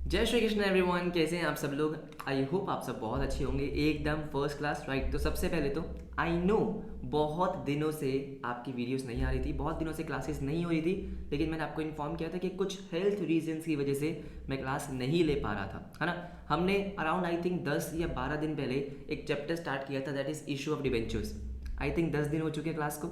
जय श्री कृष्ण एवरीवन, कैसे हैं आप सब लोग। आई होप आप सब बहुत अच्छे होंगे, एकदम फर्स्ट क्लास राइट। तो सबसे पहले तो आई नो बहुत दिनों से आपकी वीडियोस नहीं आ रही थी, बहुत दिनों से क्लासेस नहीं हो रही थी, लेकिन मैंने आपको इन्फॉर्म किया था कि कुछ हेल्थ रीजंस की वजह से मैं क्लास नहीं ले पा रहा था, है ना। हमने अराउंड आई थिंक 10 या 12 दिन पहले एक चैप्टर स्टार्ट किया था, that is issue of debentures. I think 10 दिन हो चुके हैं क्लास को,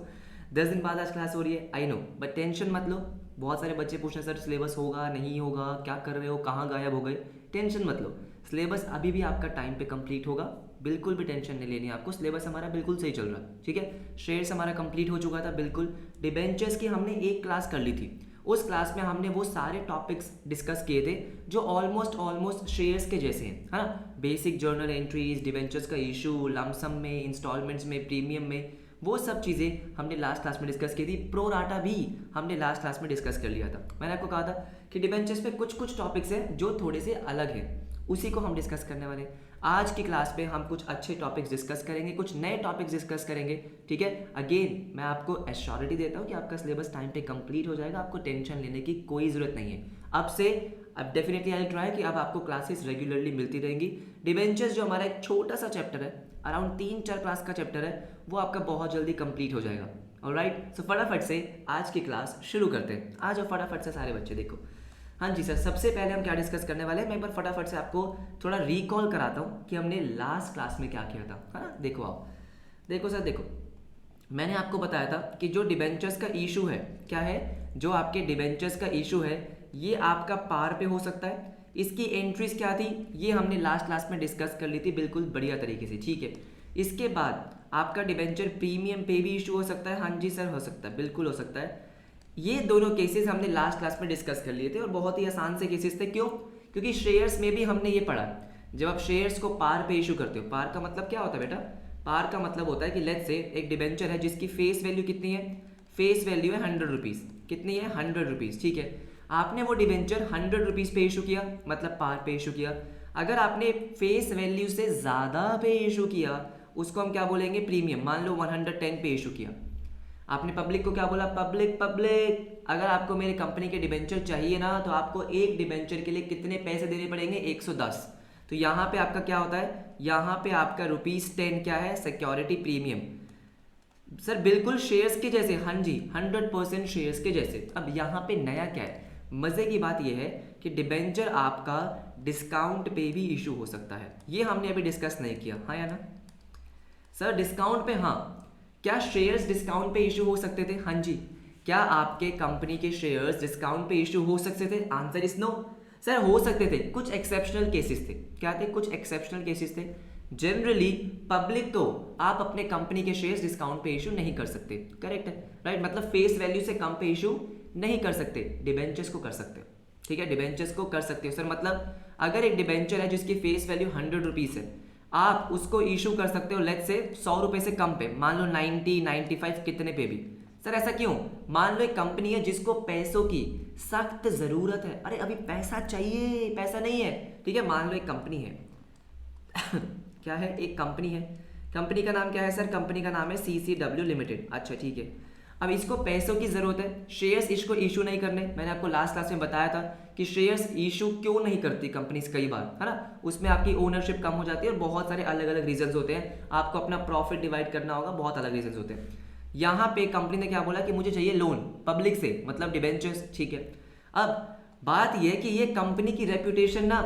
10 दिन बाद आज क्लास हो रही है। आई नो, बट टेंशन मत लो। बहुत सारे बच्चे पूछ रहे सर सिलेबस होगा नहीं होगा, क्या कर रहे हो, कहाँ गायब हो गए। टेंशन मत लो, सिलेबस अभी भी आपका टाइम पे कंप्लीट होगा, बिल्कुल भी टेंशन नहीं लेनी है आपको। सिलेबस हमारा बिल्कुल सही चल रहा है, ठीक है। शेयर्स हमारा कंप्लीट हो चुका था बिल्कुल। डिबेंचर्स की हमने एक क्लास कर ली थी, उस क्लास में हमने वो सारे टॉपिक्स डिस्कस किए थे जो ऑलमोस्ट ऑलमोस्ट शेयर्स के जैसे हैं, है ना। बेसिक जर्नल एंट्रीज, डिबेंचर्स का इशू, लमसम में, इंस्टॉलमेंट्स में, प्रीमियम में, वो सब चीज़ें हमने लास्ट क्लास में डिस्कस की थी। प्रो राटा भी हमने लास्ट क्लास में डिस्कस कर लिया था। मैंने आपको कहा था कि डिबेंचर्स पे कुछ कुछ टॉपिक्स हैं जो थोड़े से अलग हैं, उसी को हम डिस्कस करने वाले हैं। आज की क्लास पे हम कुछ अच्छे टॉपिक्स डिस्कस करेंगे, कुछ नए टॉपिक्स डिस्कस करेंगे, ठीक है। अगेन मैं आपको एश्योरिटी देता हूँ कि आपका सिलेबस टाइम पे कंप्लीट हो जाएगा, आपको टेंशन लेने की कोई ज़रूरत नहीं है। अब डेफिनेटली आई ट्राई कि अब आपको क्लासेस रेगुलरली मिलती रहेंगी। डिबेंचर्स जो हमारा एक छोटा सा चैप्टर है, अराउंड 3-4 क्लास का चैप्टर है, वो आपका बहुत जल्दी कंप्लीट हो जाएगा। ऑलराइट, सो फटाफट से आज की क्लास शुरू करते हैं। आ जाओ फटाफट से सारे बच्चे, देखो। हाँ जी सर, सबसे पहले हम क्या डिस्कस करने वाले हैं, मैं एक बार फटाफट से आपको थोड़ा रिकॉल कराता हूँ कि हमने लास्ट क्लास में क्या किया था, है ना। देखो आओ, देखो सर, देखो मैंने आपको बताया था कि जो डिबेंचर्स का इशू है, क्या है, जो आपके डिबेंचर्स का इशू है, ये आपका पार पे हो सकता है। इसकी एंट्रीज क्या थी, ये हमने लास्ट क्लास में डिस्कस कर ली थी बिल्कुल बढ़िया तरीके से, ठीक है। इसके बाद आपका डिबेंचर प्रीमियम पे भी इशू हो सकता है। हाँ जी सर, हो सकता है, बिल्कुल हो सकता है। ये दोनों केसेस हमने लास्ट क्लास में डिस्कस कर लिए थे और बहुत ही आसान से केसेस थे। क्यों? क्योंकि शेयर्स में भी हमने ये पढ़ा, जब आप शेयर्स को पार पे इशू करते हो, पार का मतलब क्या होता है बेटा, पार का मतलब होता है कि लेट्स से एक डिबेंचर है जिसकी फेस वैल्यू कितनी है, फेस वैल्यू है 100 रुपीज़। कितनी है? 100 रुपीज़, ठीक है। आपने वो डिबेंचर 100 रुपीज़ पे इशू किया, मतलब पार पे इशू किया। अगर आपने फेस वैल्यू से ज़्यादा पे इशू किया, उसको हम क्या बोलेंगे, प्रीमियम। मान लो 110 पे इशू किया, आपने पब्लिक को क्या बोला, पब्लिक पब्लिक अगर आपको मेरे कंपनी के डिबेंचर चाहिए ना, तो आपको एक डिबेंचर के लिए कितने पैसे देने पड़ेंगे, 110। तो यहाँ पे आपका क्या होता है, यहाँ पे आपका ₹10 क्या है, सिक्योरिटी प्रीमियम। सर बिल्कुल शेयर्स के जैसे, हाँ जी 100% शेयर्स के जैसे। अब यहाँ पे नया क्या है, मज़े की बात यह है कि डिबेंचर आपका डिस्काउंट पे भी इशू हो सकता है। ये हमने अभी डिस्कस नहीं किया, हाँ या ना सर। डिस्काउंट पे, हाँ, क्या शेयर्स डिस्काउंट पे इशू हो सकते थे? हाँ जी। क्या आपके कंपनी के शेयर्स डिस्काउंट पे इशू हो सकते थे? Answer is no. सर हो सकते थे, कुछ एक्सेप्शनल केसेस थे। क्या थे? कुछ एक्सेप्शनल केसेस थे। जनरली पब्लिक को आप अपने कंपनी के शेयर्स डिस्काउंट पे इशू नहीं कर सकते, करेक्ट है, राइट। मतलब फेस वैल्यू से कम पे इशू नहीं कर सकते, डिबेंचर्स को कर सकते हो, ठीक है। डिबेंचर्स को कर सकते हो सर, मतलब अगर एक डिबेंचर है जिसकी फेस वैल्यू 100 रुपीज़ है, आप उसको इशू कर सकते हो लेट्स से 100 रुपये से कम पे, मान लो 90, 95 कितने पे भी। सर ऐसा क्यों? मान लो एक कंपनी है जिसको पैसों की सख्त ज़रूरत है, अरे अभी पैसा चाहिए, पैसा नहीं है, ठीक है। मान लो एक कंपनी है क्या है, एक कंपनी है। कंपनी का नाम क्या है सर? कंपनी का नाम है CCW लिमिटेड। अच्छा ठीक है, अब इसको पैसों की ज़रूरत है, शेयर्स इसको इशू नहीं करने। मैंने आपको लास्ट क्लास में बताया था कि शेयर्स इशू क्यों नहीं करती कंपनीज कई बार, है ना। उसमें आपकी ओनरशिप कम हो जाती है और बहुत सारे अलग अलग रीजंस होते हैं, आपको अपना प्रॉफिट डिवाइड करना होगा, बहुत अलग रीजंस होते हैं। यहाँ पे कंपनी ने क्या बोला कि मुझे चाहिए लोन पब्लिक से, मतलब डिबेंचर्स, ठीक है। अब बात यह है कि ये कंपनी की रेपुटेशन ना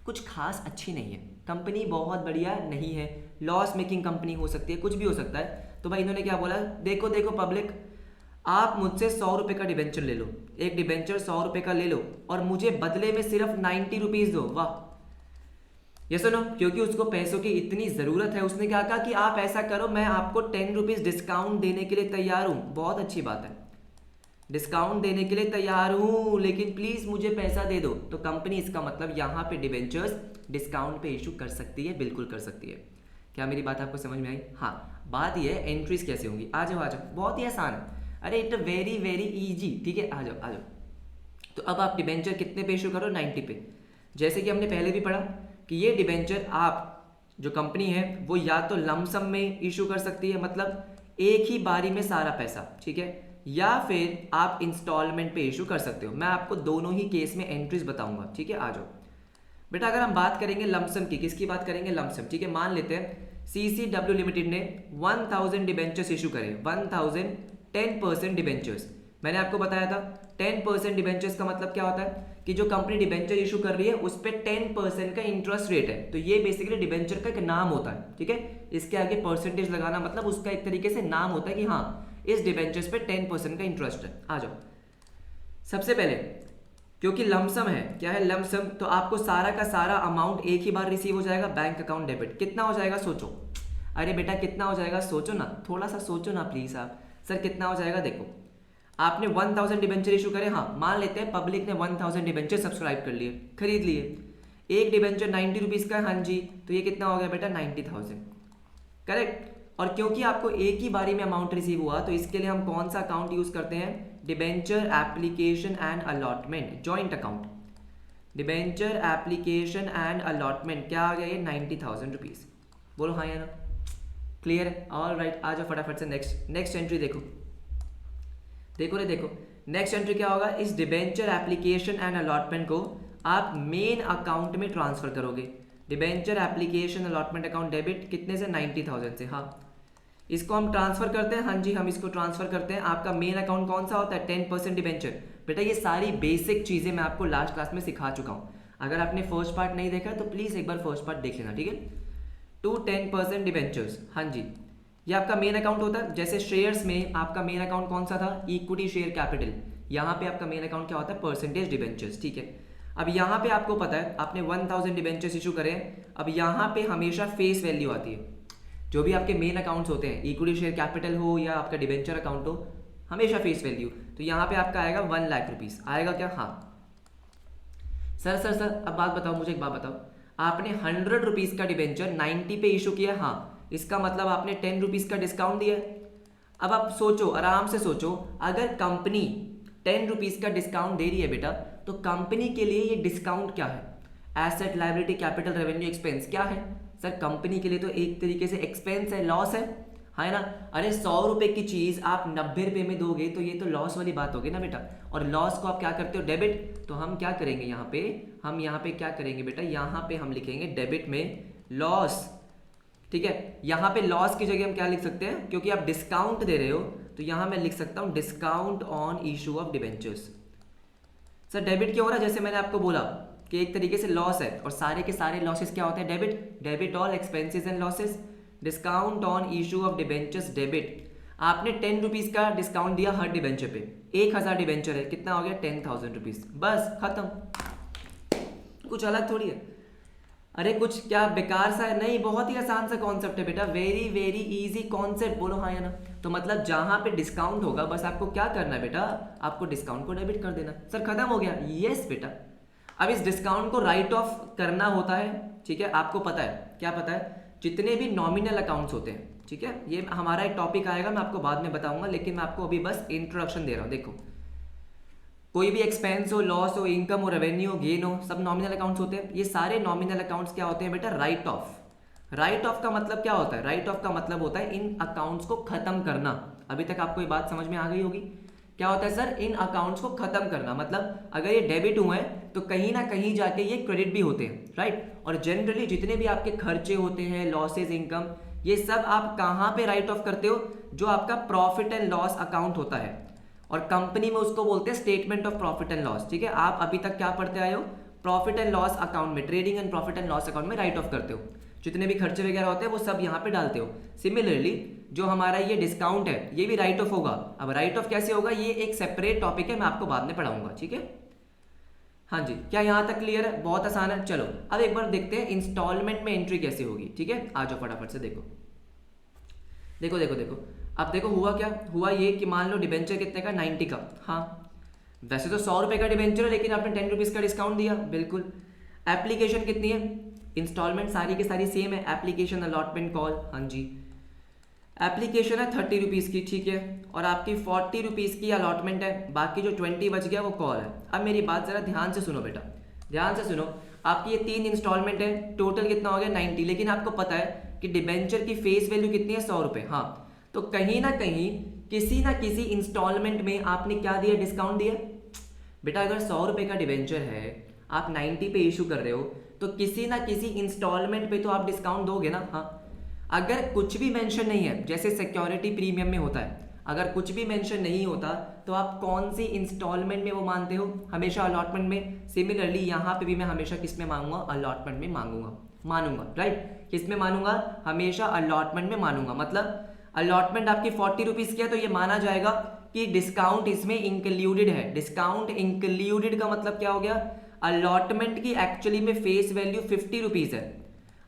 कुछ खास अच्छी नहीं है, कंपनी बहुत बढ़िया नहीं है, लॉस मेकिंग कंपनी हो सकती है, कुछ भी हो सकता है। तो भाई इन्होंने क्या बोला, देखो देखो पब्लिक, आप मुझसे 100 रुपये का डिबेंचर ले लो, एक डिबेंचर 100 रुपये का ले लो और मुझे बदले में सिर्फ 90 रुपीज़ दो। वाह, ये सुनो, क्योंकि उसको पैसों की इतनी ज़रूरत है, उसने क्या कहा कि आप ऐसा करो, मैं आपको 10 रुपीज़ डिस्काउंट देने के लिए तैयार हूँ। बहुत अच्छी बात है, डिस्काउंट देने के लिए तैयार हूँ, लेकिन प्लीज़ मुझे पैसा दे दो। तो कंपनी, इसका मतलब यहाँ पे डिबेंचर्स डिस्काउंट पे इशू कर सकती है, बिल्कुल कर सकती है। क्या मेरी बात आपको समझ में आई? हाँ, बात यह है एंट्रीज कैसे होंगी। आ जाओ आ जाओ, बहुत ही आसान है, अरे इट वेरी वेरी ईजी, ठीक है। आ जाओ आ जाओ। तो अब आप डिबेंचर कितने पे इशू करो, 90 पे। जैसे कि हमने पहले भी पढ़ा कि ये डिबेंचर आप, जो कंपनी है वो या तो लमसम में इशू कर सकती है, मतलब एक ही बारी में सारा पैसा, ठीक है, या फिर आप इंस्टॉलमेंट पे इशू कर सकते हो। मैं आपको दोनों ही केस में एंट्रीज बताऊंगा, ठीक है। आ जाओ, बेटा अगर हम बात करेंगे लमसम की, किसकी बात करेंगे, लमसम, ठीक है। मान लेते हैं CCW लिमिटेड ने 1000 डिबेंचर्स इशू करे, 1000 10% डिबेंचर्स। मैंने आपको बताया था 10% डिबेंचर्स का मतलब क्या होता है कि जो कंपनी डिबेंचर इशू कर रही है उस पर 10% का इंटरेस्ट रेट है। तो ये बेसिकली डिबेंचर का एक नाम होता है, ठीक है। इसके आगे परसेंटेज लगाना मतलब उसका एक तरीके से नाम होता है कि हाँ इस डिबेंचर्स पे 10% का इंटरेस्ट है। आ जाओ, सबसे पहले क्योंकि लमसम है, क्या है लमसम, तो आपको सारा का सारा अमाउंट एक ही बार रिसीव हो जाएगा, बैंक अकाउंट डेबिट। कितना हो जाएगा सोचो, अरे बेटा कितना हो जाएगा सोचो ना, थोड़ा सा सोचो ना प्लीज आप। सर कितना हो जाएगा, देखो आपने 1000 डिबेंचर इशू करे, हाँ मान लेते हैं पब्लिक ने 1000 डिबेंचर सब्सक्राइब कर लिए, खरीद लिए। एक डिबेंचर 90 रुपीज़ का है, हाँ जी, तो ये कितना हो गया बेटा 90,000, करेक्ट। और क्योंकि आपको एक ही बारी में अमाउंट रिसीव हुआ तो इसके लिए हम कौन सा अकाउंट यूज करते हैं, debenture application and allotment, joint account. Debenture application and allotment क्या आ गया ये 90,000 रुपीज़, बोलो हाँ या ना, क्लियर है। ऑल राइट, आ जाओ फटाफट से नेक्स्ट एंट्री देखो, देखो रे देखो नेक्स्ट एंट्री क्या होगा, इस डिबेंचर एप्लीकेशन एंड अलॉटमेंट को आप मेन अकाउंट में ट्रांसफर करोगे। Debenture application allotment account debit कितने से, 90,000 से, हाँ इसको हम ट्रांसफर करते हैं, हाँ जी हम इसको ट्रांसफर करते हैं। आपका मेन अकाउंट कौन सा होता है, 10% डिबेंचर। बेटा ये सारी बेसिक चीज़ें मैं आपको लास्ट क्लास में सिखा चुका हूँ, अगर आपने फर्स्ट पार्ट नहीं देखा तो प्लीज़ एक बार फर्स्ट पार्ट देख लेना, ठीक है। टू 10% डिबेंचर्स, हाँ जी ये आपका मेन अकाउंट होता है। जैसे शेयर्स में आपका मेन अकाउंट कौन सा था, इक्विटी शेयर कैपिटल, यहाँ पे आपका मेन अकाउंट क्या होता है, परसेंटेज डिबेंचर्स, ठीक है। अब यहाँ पे आपको पता है आपने 1000 डिबेंचर्स इशू करे, अब यहाँ पे हमेशा फेस वैल्यू आती है। जो भी आपके मेन अकाउंट्स होते हैं, इक्विटी शेयर कैपिटल हो या आपका डिबेंचर अकाउंट हो, हमेशा फेस वैल्यू। तो यहाँ पे आपका आएगा 1 लाख रुपीज़, आएगा क्या, हाँ। सर अब बात बताओ, मुझे एक बात बताओ, आपने 100 रुपीज़ का डिबेंचर 90 पे इशू किया, हाँ इसका मतलब आपने 10 रुपीज़ का डिस्काउंट दिया। अब आप सोचो, आराम से सोचो, अगर कंपनी 10 रुपीज़ का डिस्काउंट दे रही है बेटा, तो कंपनी के लिए ये डिस्काउंट क्या है, asset liability capital revenue expense क्या है। सर कंपनी के लिए तो एक तरीके से एक्सपेंस है, लॉस है ना। अरे 100 रुपये की चीज़ आप 90 रुपये में दोगे तो ये तो लॉस वाली बात होगी ना बेटा। और लॉस को आप क्या करते हो, डेबिट। तो हम क्या करेंगे यहाँ पे, हम यहाँ पे क्या करेंगे बेटा, यहाँ पे हम लिखेंगे डेबिट में लॉस, ठीक है। यहाँ पे लॉस की जगह हम क्या लिख सकते हैं, क्योंकि आप डिस्काउंट दे रहे हो तो यहाँ मैं लिख सकता हूँ discount on issue of debentures. Sir debit क्यों हो रहा है, जैसे मैंने आपको बोला कि एक तरीके से लॉस है और सारे के सारे लॉसेस क्या होते हैं, debit all expenses and losses. Discount on issue of debentures debit. आपने 10 रुपीज़ का डिस्काउंट दिया हर डिबेंचर पे, 1000 डिबेंचर है, कितना हो गया 10,000 रुपीज़, बस खत्म, कुछ अलग थोड़ी है। अरे कुछ क्या बेकार सा है, नहीं बहुत ही आसान सा कॉन्सेप्ट है बेटा, वेरी वेरी इजी कॉन्सेप्ट, बोलो हाँ या ना। तो मतलब जहां पे डिस्काउंट होगा बस आपको क्या करना है बेटा, आपको डिस्काउंट को डेबिट कर देना। सर खत्म हो गया, यस बेटा। अब इस डिस्काउंट को राइट ऑफ करना होता है, ठीक है। आपको पता है, क्या पता है, जितने भी नॉमिनल अकाउंट्स होते हैं, ठीक है, ये हमारा एक टॉपिक आएगा, मैं आपको बाद में बताऊंगा, लेकिन मैं आपको अभी बस इंट्रोडक्शन दे रहा हूँ। देखो कोई भी एक्सपेंस हो, लॉस हो, इनकम हो, रेवेन्यू हो, गेन हो, सब नॉमिनल अकाउंट्स होते हैं। ये सारे नॉमिनल अकाउंट्स क्या होते हैं बेटा, राइट ऑफ। राइट ऑफ का मतलब क्या होता है, राइट ऑफ का मतलब होता है इन अकाउंट्स को खत्म करना। अभी तक आपको ये बात समझ में आ गई होगी, क्या होता है सर, इन अकाउंट्स को खत्म करना। मतलब अगर ये डेबिट हुए हैं तो कहीं ना कहीं जाके ये क्रेडिट भी होते हैं, राइट। और जनरली जितने भी आपके खर्चे होते हैं, लॉसेज, इनकम, ये सब आप कहाँ पे राइट ऑफ करते हो, जो आपका प्रॉफिट एंड लॉस अकाउंट होता है, और कंपनी में उसको बोलते हैं statement of profit and loss, ठीक है। आप अभी तक क्या पढ़ते आए हो, प्रॉफिट एंड लॉस अकाउंट में, trading and profit and loss account में राइट ऑफ करते हो, जितने भी खर्चे वगैरह होते हैं वो सब यहाँ पे डालते हो। सिमिलरली जो हमारा ये डिस्काउंट है ये भी राइट ऑफ होगा। अब राइट ऑफ कैसे होगा, ये एक सेपरेट टॉपिक है, मैं आपको बाद में पढ़ाऊंगा, ठीक है। हाँ जी, क्या यहाँ तक क्लियर है, बहुत आसान है। चलो अब एक बार देखते हैं इंस्टॉलमेंट में एंट्री कैसे होगी, ठीक है। आ जाओ फटाफट से, देखो देखो देखो देखो। अब देखो हुआ क्या, हुआ ये कि मान लो डिबेंचर कितने का, 90 का, हाँ वैसे तो 100 रुपये का डिबेंचर है, लेकिन आपने 10 रुपीज़ का डिस्काउंट दिया, बिल्कुल। एप्लीकेशन कितनी है, इंस्टॉलमेंट सारी की सारी सेम है, एप्लीकेशन अलॉटमेंट कॉल, हाँ जी एप्लीकेशन है 30 रुपीज़ की, ठीक है। और आपकी 40 रुपीज़ की अलॉटमेंट है, बाकी जो 20 बच गया वो कॉल है। अब मेरी बात ज़रा ध्यान से सुनो बेटा, ध्यान से सुनो। आपकी ये 3 इंस्टॉलमेंट है, टोटल कितना हो गया 90, लेकिन आपको पता है कि डिबेंचर की फेस वैल्यू कितनी है, 100 रुपये, हाँ। तो कहीं ना कहीं किसी ना किसी इंस्टॉलमेंट में आपने क्या दिया, डिस्काउंट दिया। बेटा अगर 100 रुपये का डिबेंचर है, आप 90 पे इशू कर रहे हो तो किसी ना किसी इंस्टॉलमेंट पे तो आप डिस्काउंट दोगे ना। हाँ, अगर कुछ भी मेंशन नहीं है, जैसे सिक्योरिटी प्रीमियम में होता है, अगर कुछ भी मेंशन नहीं होता तो आप कौन सी इंस्टॉलमेंट में वो मानते हो? हमेशा अलॉटमेंट में। सिमिलरली यहाँ पे भी मैं हमेशा किस में मांगूंगा? अलॉटमेंट में मानूंगा, राइट। किस में मानूंगा? हमेशा अलॉटमेंट में मानूंगा। मतलब अलॉटमेंट आपकी 40 रुपीज़ की है तो ये माना जाएगा कि डिस्काउंट इसमें इंक्लूडेड है। डिस्काउंट इंक्लूडेड का मतलब क्या हो गया? अलॉटमेंट की एक्चुअली में फेस वैल्यू 50 रुपीज़ है।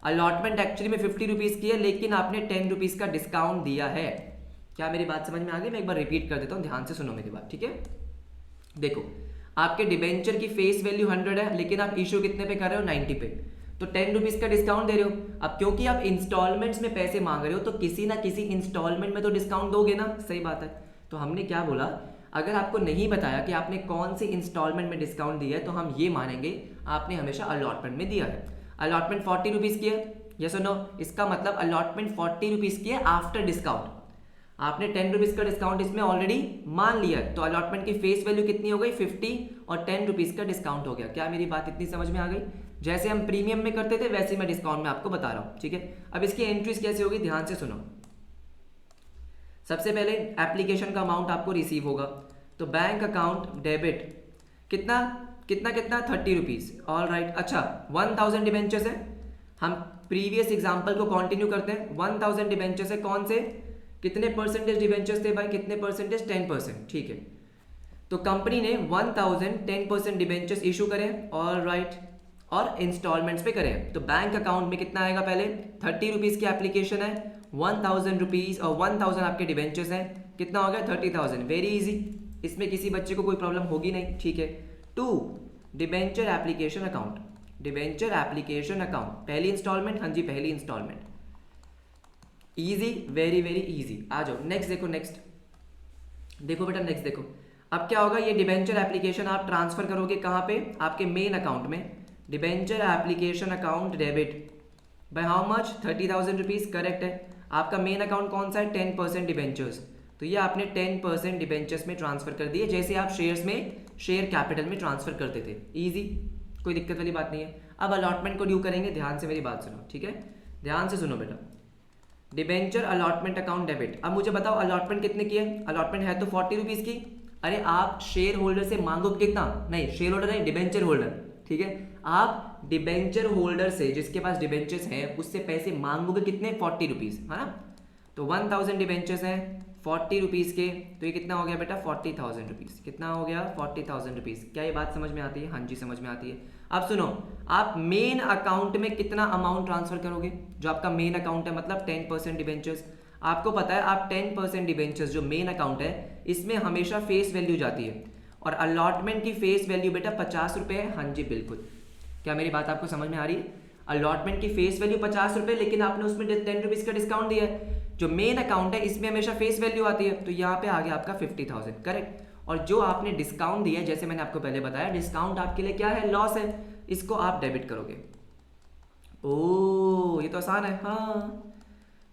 अलॉटमेंट एक्चुअली में 50 रुपीज़ की है, लेकिन आपने 10 रुपीज़ का डिस्काउंट दिया है। क्या मेरी बात समझ में आ गई? मैं एक बार रिपीट कर देता हूँ, ध्यान से सुनो मेरी बात, ठीक है। देखो, आपके डिबेंचर की फेस वैल्यू 100 है, लेकिन आप इशू कितने पे कर रहे हो? 90 पे। तो 10 रुपीज़ का डिस्काउंट दे रहे हो। अब क्योंकि आप इंस्टॉलमेंट्स में पैसे मांग रहे हो तो किसी ना किसी इंस्टॉलमेंट में तो डिस्काउंट दोगे ना, सही बात है। तो हमने क्या बोला, अगर आपको नहीं बताया कि आपने कौन सी इंस्टॉलमेंट में डिस्काउंट दिया है तो हम ये मानेंगे आपने हमेशा अलॉटमेंट में दिया है। अलॉटमेंट 40 रुपीज़ की है, यस और नो? इसका मतलब अलॉटमेंट 40 रुपीज़ की है आफ्टर डिस्काउंट। आपने 10 रुपीज़ का डिस्काउंट इसमें ऑलरेडी मान लिया है, तो अलॉटमेंट की फेस वैल्यू कितनी हो गई? 50, और 10 रुपीज़ का डिस्काउंट हो गया। क्या मेरी बात इतनी समझ में आ गई? जैसे हम प्रीमियम में करते थे वैसे मैं डिस्काउंट में आपको बता रहा हूँ, ठीक है। अब इसकी एंट्रीज कैसे होगी, ध्यान से सुनो। सबसे पहले एप्लीकेशन का अमाउंट आपको रिसीव होगा, तो बैंक अकाउंट डेबिट कितना कितना कितना 30 रुपीज़, ऑल राइट। अच्छा, 1000 डिबेंचर्स है, हम प्रीवियस एग्जाम्पल को कंटिन्यू करते हैं। 1000 डिबेंचर्स है, कौन से, कितने परसेंटेज डिबेंचर्स थे भाई? कितने परसेंटेज? 10%, ठीक है। तो कंपनी ने 1000 10% डिबेंचर्स इशू करें, ऑल राइट, और इंस्टॉलमेंट्स पे करें। तो बैंक अकाउंट में कितना आएगा? पहले 30 रुपीज़ की एप्लीकेशन है, 1000 रुपीज़ और 1000 आपके डिबेंचर्स हैं, कितना हो गया? 30,000। वेरी इजी, इसमें किसी बच्चे को कोई प्रॉब्लम होगी नहीं, ठीक है। 2 debenture application account, debenture application account, पहली इंस्टॉलमेंट, हाँ जी पहली instalment, easy, very very easy. आ जाओ नेक्स्ट, देखो नेक्स्ट, देखो बेटा नेक्स्ट देखो। अब क्या होगा, ये डिबेंचर एप्लीकेशन आप ट्रांसफर करोगे कहाँ पे? आपके मेन अकाउंट में। Debenture application account debit by how much? 30,000 rupees, correct है। आपका मेन अकाउंट कौन सा है? 10% डिबेंचर्स, तो ये आपने 10% डिबेंचर्स में ट्रांसफर कर दिए, जैसे आप शेयर्स में, शेयर कैपिटल में ट्रांसफर करते थे। ईजी, कोई दिक्कत वाली बात नहीं है। अब अलॉटमेंट को ड्यू करेंगे, ध्यान से मेरी बात सुनो, ठीक है, ध्यान से सुनो बेटा। Debenture allotment account debit. अब मुझे बताओ अलॉटमेंट कितने की है? अलॉटमेंट है तो 40 रुपीज़ की। अरे आप शेयर होल्डर से मांगो कितना? नहीं, शेयर होल्डर नहीं, डिबेंचर होल्डर, ठीक है। आप डिबेंचर होल्डर से, जिसके पास डिबेंचर्स हैं, उससे पैसे मांगोगे कितने? 40 रुपीज़, है ना। तो 1000 डिबेंचर्स हैं 40 रुपीज़ के, तो ये कितना हो गया बेटा? 40,000 रुपीज़। कितना हो गया? 40,000 रुपीज़। क्या ये बात समझ में आती है? हाँ जी समझ में आती है। अब सुनो, आप मेन अकाउंट में कितना अमाउंट ट्रांसफर करोगे? जो आपका मेन अकाउंट है, मतलब 10% डिबेंचर्स। आपको पता है आप 10% डिबेंचर्स जो मेन अकाउंट है, इसमें हमेशा फेस वैल्यू जाती है, और अलॉटमेंट की फेस वैल्यू बेटा 50 रुपये है। हाँ जी बिल्कुल। क्या मेरी बात आपको समझ में आ रही है? अलॉटमेंट की फेस वैल्यू 50 रुपये, लेकिन आपने उसमें 10 रुपीज़ का डिस्काउंट दिया है। जो मेन अकाउंट है इसमें हमेशा फेस वैल्यू आती है, तो यहाँ पे आ गया आपका 50,000, करेक्ट। और जो आपने डिस्काउंट दिया है, जैसे मैंने आपको पहले बताया, डिस्काउंट आपके लिए क्या है? लॉस है, इसको आप डेबिट करोगे। ओ ये तो आसान है, हाँ।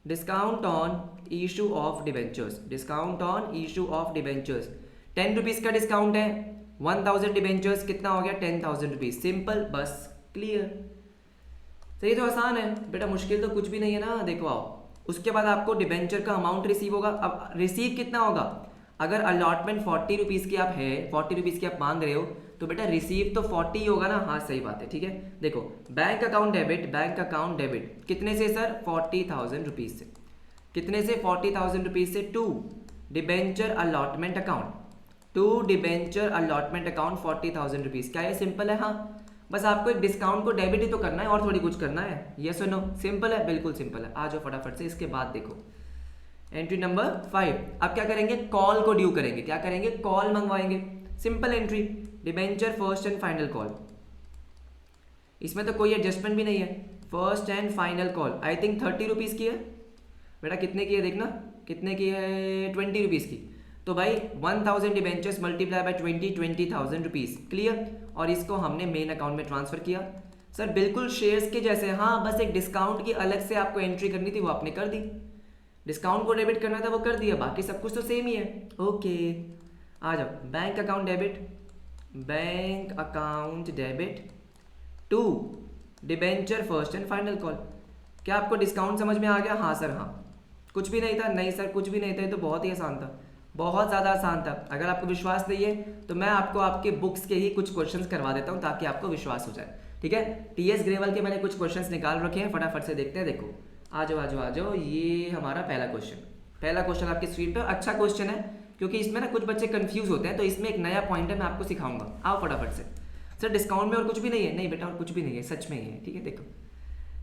Discount on issue of debentures, discount on issue of debentures, 10 rupees का डिस्काउंट है, 1000 डिबेंचर्स, कितना हो गया? 10,000 रुपीज़। सिंपल, बस क्लियर। तो ये तो आसान है बेटा, मुश्किल तो कुछ भी नहीं है ना। देखो आओ, उसके बाद आपको डिबेंचर का अमाउंट रिसीव होगा। अब रिसीव कितना होगा? अगर अलॉटमेंट 40 रुपीज़ की आप है, 40 रुपीज़ की आप मांग रहे हो, तो बेटा रिसीव तो 40 ही होगा ना। हाँ सही बात है, ठीक है। देखो bank account debit, bank account debit कितने से सर? 40,000 रुपीज़ से। कितने से? 40,000 रुपीज़ से। To debenture allotment account, to debenture allotment account 40,000 rupees. क्या ये सिंपल है? हाँ, बस आपको एक डिस्काउंट को डेबिट ही तो करना है, और थोड़ी कुछ करना है। यस और नो? सिंपल है, बिल्कुल सिंपल है। आ जाओ फटाफट से। इसके बाद देखो एंट्री नंबर 5। अब क्या करेंगे? कॉल को ड्यू करेंगे। क्या करेंगे? कॉल मंगवाएंगे। Simple entry, debenture first and final call. इसमें तो कोई एडजस्टमेंट भी नहीं है। First and final call I think 30 rupees की है बेटा। कितने की है देखना, कितने की है? 20 रुपीज़ की। तो भाई 1000 debentures multiply by 20,000 rupees, clear. और इसको हमने मेन अकाउंट में ट्रांसफ़र किया। सर बिल्कुल शेयर्स के जैसे, हाँ, बस एक डिस्काउंट की अलग से आपको एंट्री करनी थी, वो आपने कर दी। डिस्काउंट को डेबिट करना था, वो कर दिया, बाकी सब कुछ तो सेम ही है। ओके, आ जाओ। Bank account debit, bank account debit to debenture first and final call. क्या आपको डिस्काउंट समझ में आ गया? हाँ सर हाँ। कुछ भी नहीं था? नहीं सर कुछ भी नहीं था, ये तो बहुत ही आसान था, बहुत ज़्यादा आसान था। अगर आपको विश्वास नहीं है तो मैं आपको आपके बुक्स के ही कुछ क्वेश्चंस करवा देता हूँ ताकि आपको विश्वास हो जाए। ठीक है, टीएस ग्रेवल के मैंने कुछ क्वेश्चंस निकाल रखे हैं, फटाफट से देखते हैं। देखो आ जाओ आ जाओ आ जाओ, ये हमारा पहला क्वेश्चन आपकी स्क्रीन पर। अच्छा क्वेश्चन है क्योंकि इसमें ना कुछ बच्चे कंफ्यूज होते हैं, तो इसमें एक नया पॉइंट है, मैं आपको सिखाऊंगा। आओ फटाफट से। सर डिस्काउंट में और कुछ भी नहीं है? नहीं बेटा और कुछ भी नहीं है, सच में ही है। ठीक है, देखो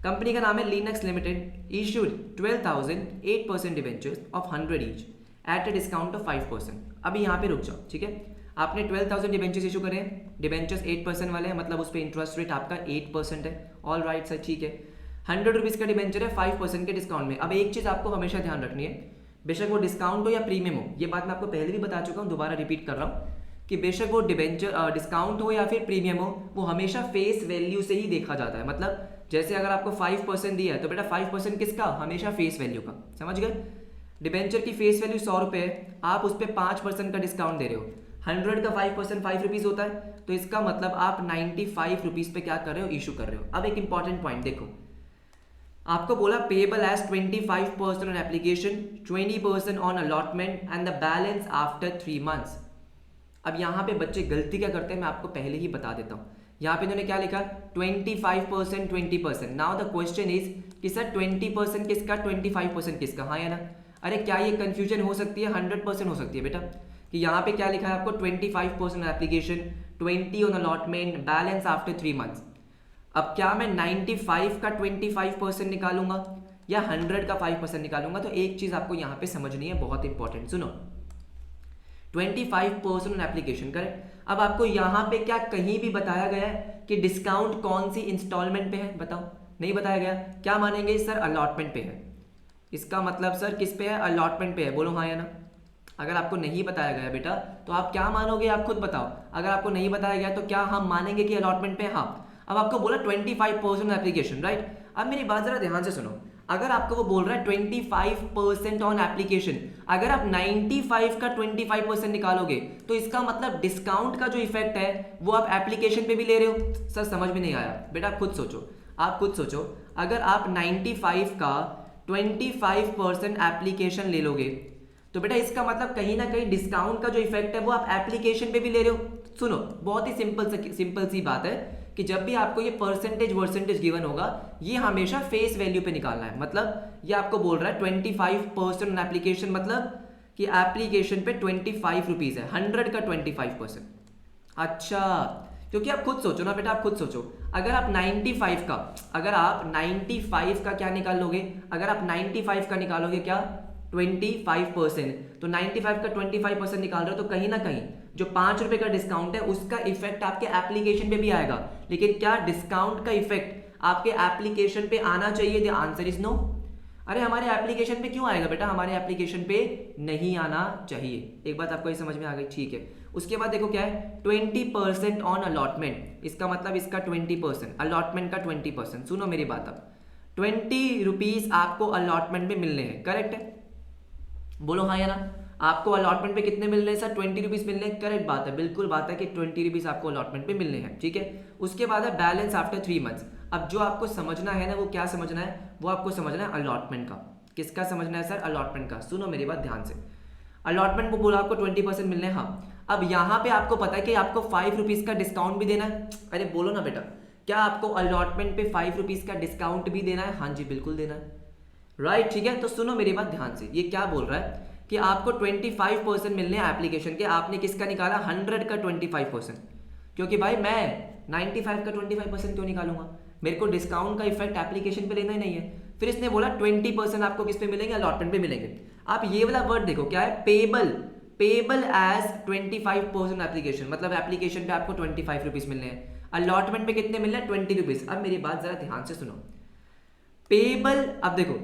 कंपनी का नाम है Linux limited, issued 12,008% debentures of 100 each eight a discount of 5%। अभी यहाँ पे रुक जाओ। ठीक है, आपने 12,000 डिबेंचर्स इशू करे हैं, डिबेंचर्स 8% वाले हैं, मतलब उस पर इंटरेस्ट रेट आपका 8% है। ऑल राइट सर, ठीक है। 100 रुपीज़ का डिबेंचर है 5% के डिस्काउंट में। अब एक चीज़ आपको हमेशा ध्यान रखनी है, बेशक वो डिस्काउंट हो या प्रीमियम हो, ये बात मैं आपको पहले भी बता चुका हूँ, दोबारा रिपीट कर रहा हूँ कि बेशक वो डिबेंचर डिस्काउंट हो या फिर प्रीमियम हो, वो हमेशा फेस वैल्यू से ही देखा जाता है। मतलब जैसे अगर आपको 5% दिया है तो बेटा 5% किसका? हमेशा फेस वैल्यू का, समझ गए? डिबेंचर की फेस वैल्यू 100 रुपये है, आप उस पर 5% का डिस्काउंट दे रहे हो, 100 का 5% 5 रुपीज़ होता है, तो इसका मतलब आप 95 रुपीज़ पे क्या कर रहे हो? इशू कर रहे हो। अब एक इंपॉर्टेंट पॉइंट देखो, आपको बोला payable as 25% on application, 20% on allotment and the balance after 3 months. अब यहाँ पे बच्चे गलती क्या करते हैं मैं आपको पहले ही बता देता हूँ। यहाँ पे इन्होंने क्या लिखा? 25% 20%। नाउ द क्वेश्चन इज कि सर 20% किसका 25% किसका? हाँ या ना? अरे क्या ये कंफ्यूजन हो सकती है? 100% हो सकती है बेटा। कि यहाँ पे क्या लिखा है आपको? 25% application, 20 on allotment, balance after 3 months. अब क्या मैं 95 का 25% निकालूंगा या 100 का 5% निकालूंगा? तो एक चीज आपको यहाँ पे समझनी है, बहुत इंपॉर्टेंट, सुनो। 25% ऑन एप्लीकेशन करें। अब आपको यहाँ पे क्या कहीं भी बताया गया है कि डिस्काउंट कौन सी इंस्टॉलमेंट पे है? बताओ, नहीं बताया गया। क्या मानेंगे सर? अलॉटमेंट पे है। इसका मतलब सर किस पे है? अलॉटमेंट पे है। बोलो हाँ या ना? अगर आपको नहीं बताया गया बेटा तो आप क्या मानोगे? आप खुद बताओ। अगर आपको नहीं बताया गया तो क्या हम मानेंगे कि अलॉटमेंट पे? हाँ। अब आपको बोला 25% एप्लीकेशन, राइट? अब मेरी बात जरा ध्यान से सुनो। अगर आपको वो बोल रहा है 25% ऑन एप्लीकेशन, अगर आप 95 का 25% निकालोगे तो इसका मतलब डिस्काउंट का जो इफेक्ट है वो आप एप्लीकेशन पे भी ले रहे हो। सर समझ में नहीं आया बेटा, खुद सोचो, आप खुद सोचो। अगर आप 95 का 25% एप्लीकेशन ले लोगे तो बेटा इसका मतलब कहीं ना कहीं डिस्काउंट का जो इफेक्ट है वो आप एप्लीकेशन पे भी ले रहे हो। सुनो, बहुत ही सिंपल सी बात है कि जब भी आपको ये परसेंटेज गिवन होगा, ये हमेशा फेस वैल्यू पे निकालना है। मतलब ये आपको बोल रहा है 25% एप्लीकेशन, मतलब कि एप्लीकेशन पे 25 रुपीज़ है, 100 का 25%। अच्छा, क्योंकि आप खुद सोचो ना बेटा, आप खुद सोचो। अगर आप 95 का क्या निकाल लोगे? अगर आप 95 का निकालोगे क्या 25%, तो 95 का 25% निकाल रहे हो तो कहीं ना कहीं जो 5 रुपए का डिस्काउंट है उसका इफेक्ट आपके एप्लीकेशन पे भी आएगा। लेकिन क्या डिस्काउंट का इफेक्ट आपके एप्लीकेशन पे आना चाहिए? The answer is no. अरे हमारे एप्लीकेशन पे क्यों आएगा बेटा? हमारे एप्लीकेशन पे नहीं आना चाहिए। एक बात आपको ये समझ में आ गई? ठीक है। उसके बाद देखो क्या है, 20% ऑन अलॉटमेंट, इसका मतलब इसका 20%, अलॉटमेंट का 20%। सुनो मेरी बात, अब 20 रुपीज आपको अलॉटमेंट में मिलने हैं, करेक्ट है? बोलो हाँ या ना? आपको अलॉटमेंट पे कितने मिल रहे हैं सर? 20 रुपीज़ मिलने हैं, करेक्ट बात है, बिल्कुल बात है कि 20 रुपीज़ आपको अलॉटमेंट पे मिलने हैं। ठीक है, उसके बाद है बैलेंस आफ्टर 3 मंथ्स। अब जो आपको समझना है ना, वो क्या समझना है? वो आपको समझना है अलॉटमेंट का। किसका समझना है सर? अलॉटमेंट का। सुनो मेरी बात ध्यान से, अलॉटमेंट को बोला आपको 20% मिलने हैं, हाँ। अब यहाँ पे आपको पता है कि आपको 5 रुपीज़ का डिस्काउंट भी देना है। अरे बोलो ना बेटा, क्या आपको अलॉटमेंट पे 5 रुपीज़ का डिस्काउंट भी देना है? हाँ जी बिल्कुल देना है, राइट। ठीक है, तो सुनो मेरी बात ध्यान से, ये क्या बोल रहा है कि आपको 25% मिलने हैं एप्लीकेशन के। आपने किसका निकाला? 100 का 25%। क्योंकि भाई मैं 95 का 25% क्यों निकालूंगा? मेरे को डिस्काउंट का इफेक्ट एप्लीकेशन पे लेना ही नहीं है। फिर इसने बोला 20% आपको किस पे मिलेंगे? अलॉटमेंट पे मिलेंगे। आप ये वाला वर्ड देखो, क्या है? पेबल एज 25% एप्लीकेशन, मतलब एप्लीकेशन पे आपको 25 रुपीज़ मिलने हैं, अलॉटमेंट पे कितने मिलने हैं? 20 रुपीज़। अब मेरी बात जरा ध्यान से सुनो, पेबल, अब देखो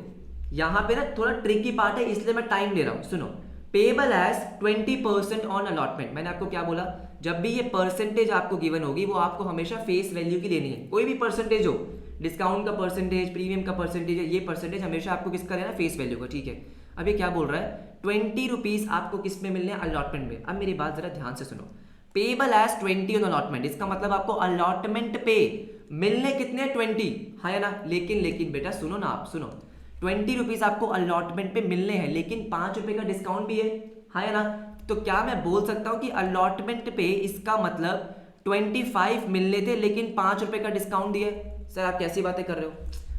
यहां पे ना थोड़ा ट्रिकी पार्ट है, इसलिए मैं टाइम ले रहा हूं। सुनो, पेबल एज 20% ऑन अलॉटमेंट। मैंने आपको क्या बोला? जब भी ये परसेंटेज आपको गिवन होगी वो आपको हमेशा फेस वैल्यू की लेनी है। कोई भी परसेंटेज हो, डिस्काउंट का परसेंटेज, प्रीमियम का परसेंटेज है, ये परसेंटेज हमेशा आपको किसका लेना? फेस वैल्यू का। ठीक है, अब ये क्या बोल रहा है? 20 रुपीज़ आपको किस में मिलने हैं? अलॉटमेंट में। अब मेरी बात जरा ध्यान से सुनो, पेबल एज 20 ऑन अलॉटमेंट, इसका मतलब आपको अलॉटमेंट पे मिलने कितने 20, हाँ या ना। लेकिन बेटा सुनो ना, आप सुनो, 20 रुपीज़ आपको अलॉटमेंट पे मिलने हैं, लेकिन 5 रुपये का डिस्काउंट भी है, हाँ या ना। तो क्या मैं बोल सकता हूँ कि अलॉटमेंट पे इसका मतलब 25 मिलने थे लेकिन 5 रुपये का डिस्काउंट दिए? सर आप कैसी बातें कर रहे हो?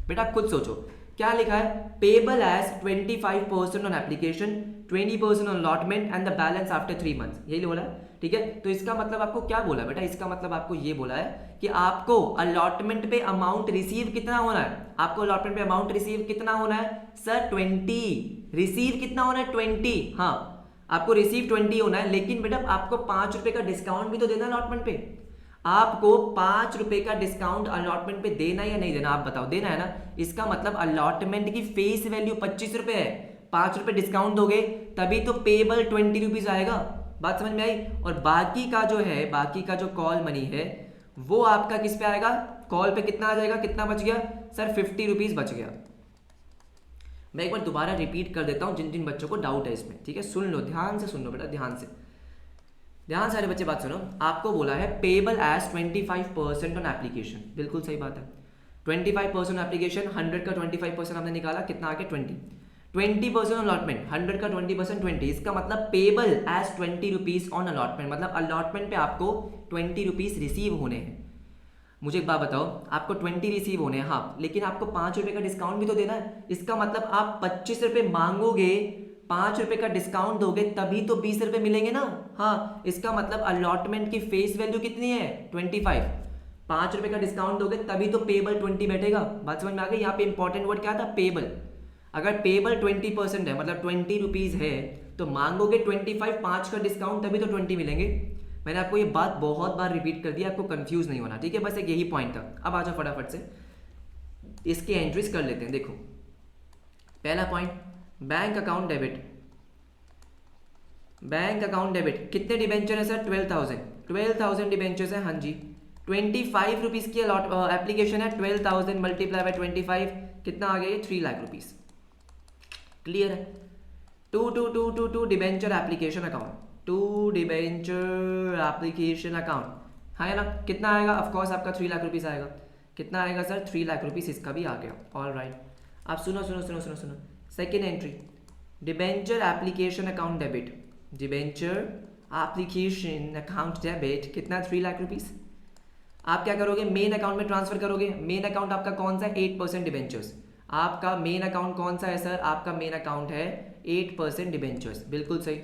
बेटा खुद सोचो, क्या लिखा है, payable as 25% on application, 20% on allotment and the balance after 3 months, यही बोला है, ठीक है। तो इसका मतलब आपको क्या बोला है बेटा, इसका मतलब आपको ये बोला है कि आपको अलॉटमेंट पे अमाउंट रिसीव कितना होना है, आपको अलॉटमेंट पे अमाउंट रिसीव कितना होना है सर 20, रिसीव कितना होना है 20, हाँ आपको रिसीव 20 होना है, लेकिन बेटा आपको 5 रुपए का डिस्काउंट भी तो देना अलॉटमेंट पे, आपको 5 रुपए का डिस्काउंट अलॉटमेंट पे देना या नहीं देना, आप बताओ, देना है ना। इसका मतलब अलॉटमेंट की फेस वैल्यू 25 रुपए है, 5 रुपए डिस्काउंट दोगे तभी तो पेबल 20 रुपीज आएगा, बात समझ में आई। और बाकी का जो है, बाकी का जो कॉल मनी है वो आपका किस पे आएगा, कॉल पे कितना आ जाएगा, कितना बच गया सर 50 रुपीज बच गया। मैं एक बार दोबारा रिपीट कर देता हूं जिन जिन बच्चों को डाउट है इसमें, ठीक है, सुन लो, ध्यान से सुन लो बेटा, ध्यान से सारे बच्चे बात सुनो। आपको बोला है पेबल एज 25% ऑन एप्लीकेशन, बिल्कुल सही बात है, 25% एप्लीकेशन, 100 का 25% हमने निकाला, कितना आ गया 20% अलॉटमेंट, 100 का 20% 20, इसका मतलब payable as 20 rupees on allotment, मतलब अलॉटमेंट पे आपको 20 रुपीज रिसीव होने हैं। मुझे एक बात बताओ, आपको 20 रिसीव होने हैं, हाँ, लेकिन आपको 5 रुपए का डिस्काउंट भी तो देना है, इसका मतलब आप 25 रुपए मांगोगे, 5 रुपए का डिस्काउंट दोगे तभी तो 20 रुपए मिलेंगे ना, हाँ। इसका मतलब अलॉटमेंट की फेस वैल्यू कितनी है 25, 5 रुपए का डिस्काउंट दोगे तभी तो पेबल 20 बैठेगा, बात समझ में आ गई। यहाँ पे इंपॉर्टेंट वर्ड क्या था, पेबल। अगर पेबल 20% है मतलब 20 रुपीज है तो मांगोगे 25, 5 का डिस्काउंट तभी तो 20 मिलेंगे। मैंने आपको ये बात बहुत बार रिपीट कर दी, आपको कंफ्यूज नहीं होना, ठीक है, बस एक यही पॉइंट था। अब आ जाओ फटाफट से इसके एंट्रीज कर लेते हैं। देखो पहला point, bank account debit, bank account debit, कितने डिबेंचर है सर 12,000 डिबेंचर्स है, हाँ जी। 25 रुपीज की एप्लीकेशन है, 12,000 मल्टीप्लाई बाय 25 कितना आ गया ये 3 लाख रुपीज, क्लियर है। 2 debenture application account, 2 debenture application account, हाँ ना, कितना आएगा, ऑफकोर्स आपका 3 लाख रुपीज आएगा, कितना आएगा सर 3 लाख रुपीज, इसका भी आ गया, ऑल राइट। आप सुनो सुनो सुनो सुनो सुनो, second entry, debenture application account debit, debenture application account debit, कितना 3 लाख रुपीज। आप क्या करोगे, मेन अकाउंट में ट्रांसफर करोगे, मेन अकाउंट आपका कौन सा है 8% डिबेंचर्स, आपका मेन अकाउंट कौन सा है सर, आपका मेन अकाउंट है 8% डिबेंचर्स, बिल्कुल सही,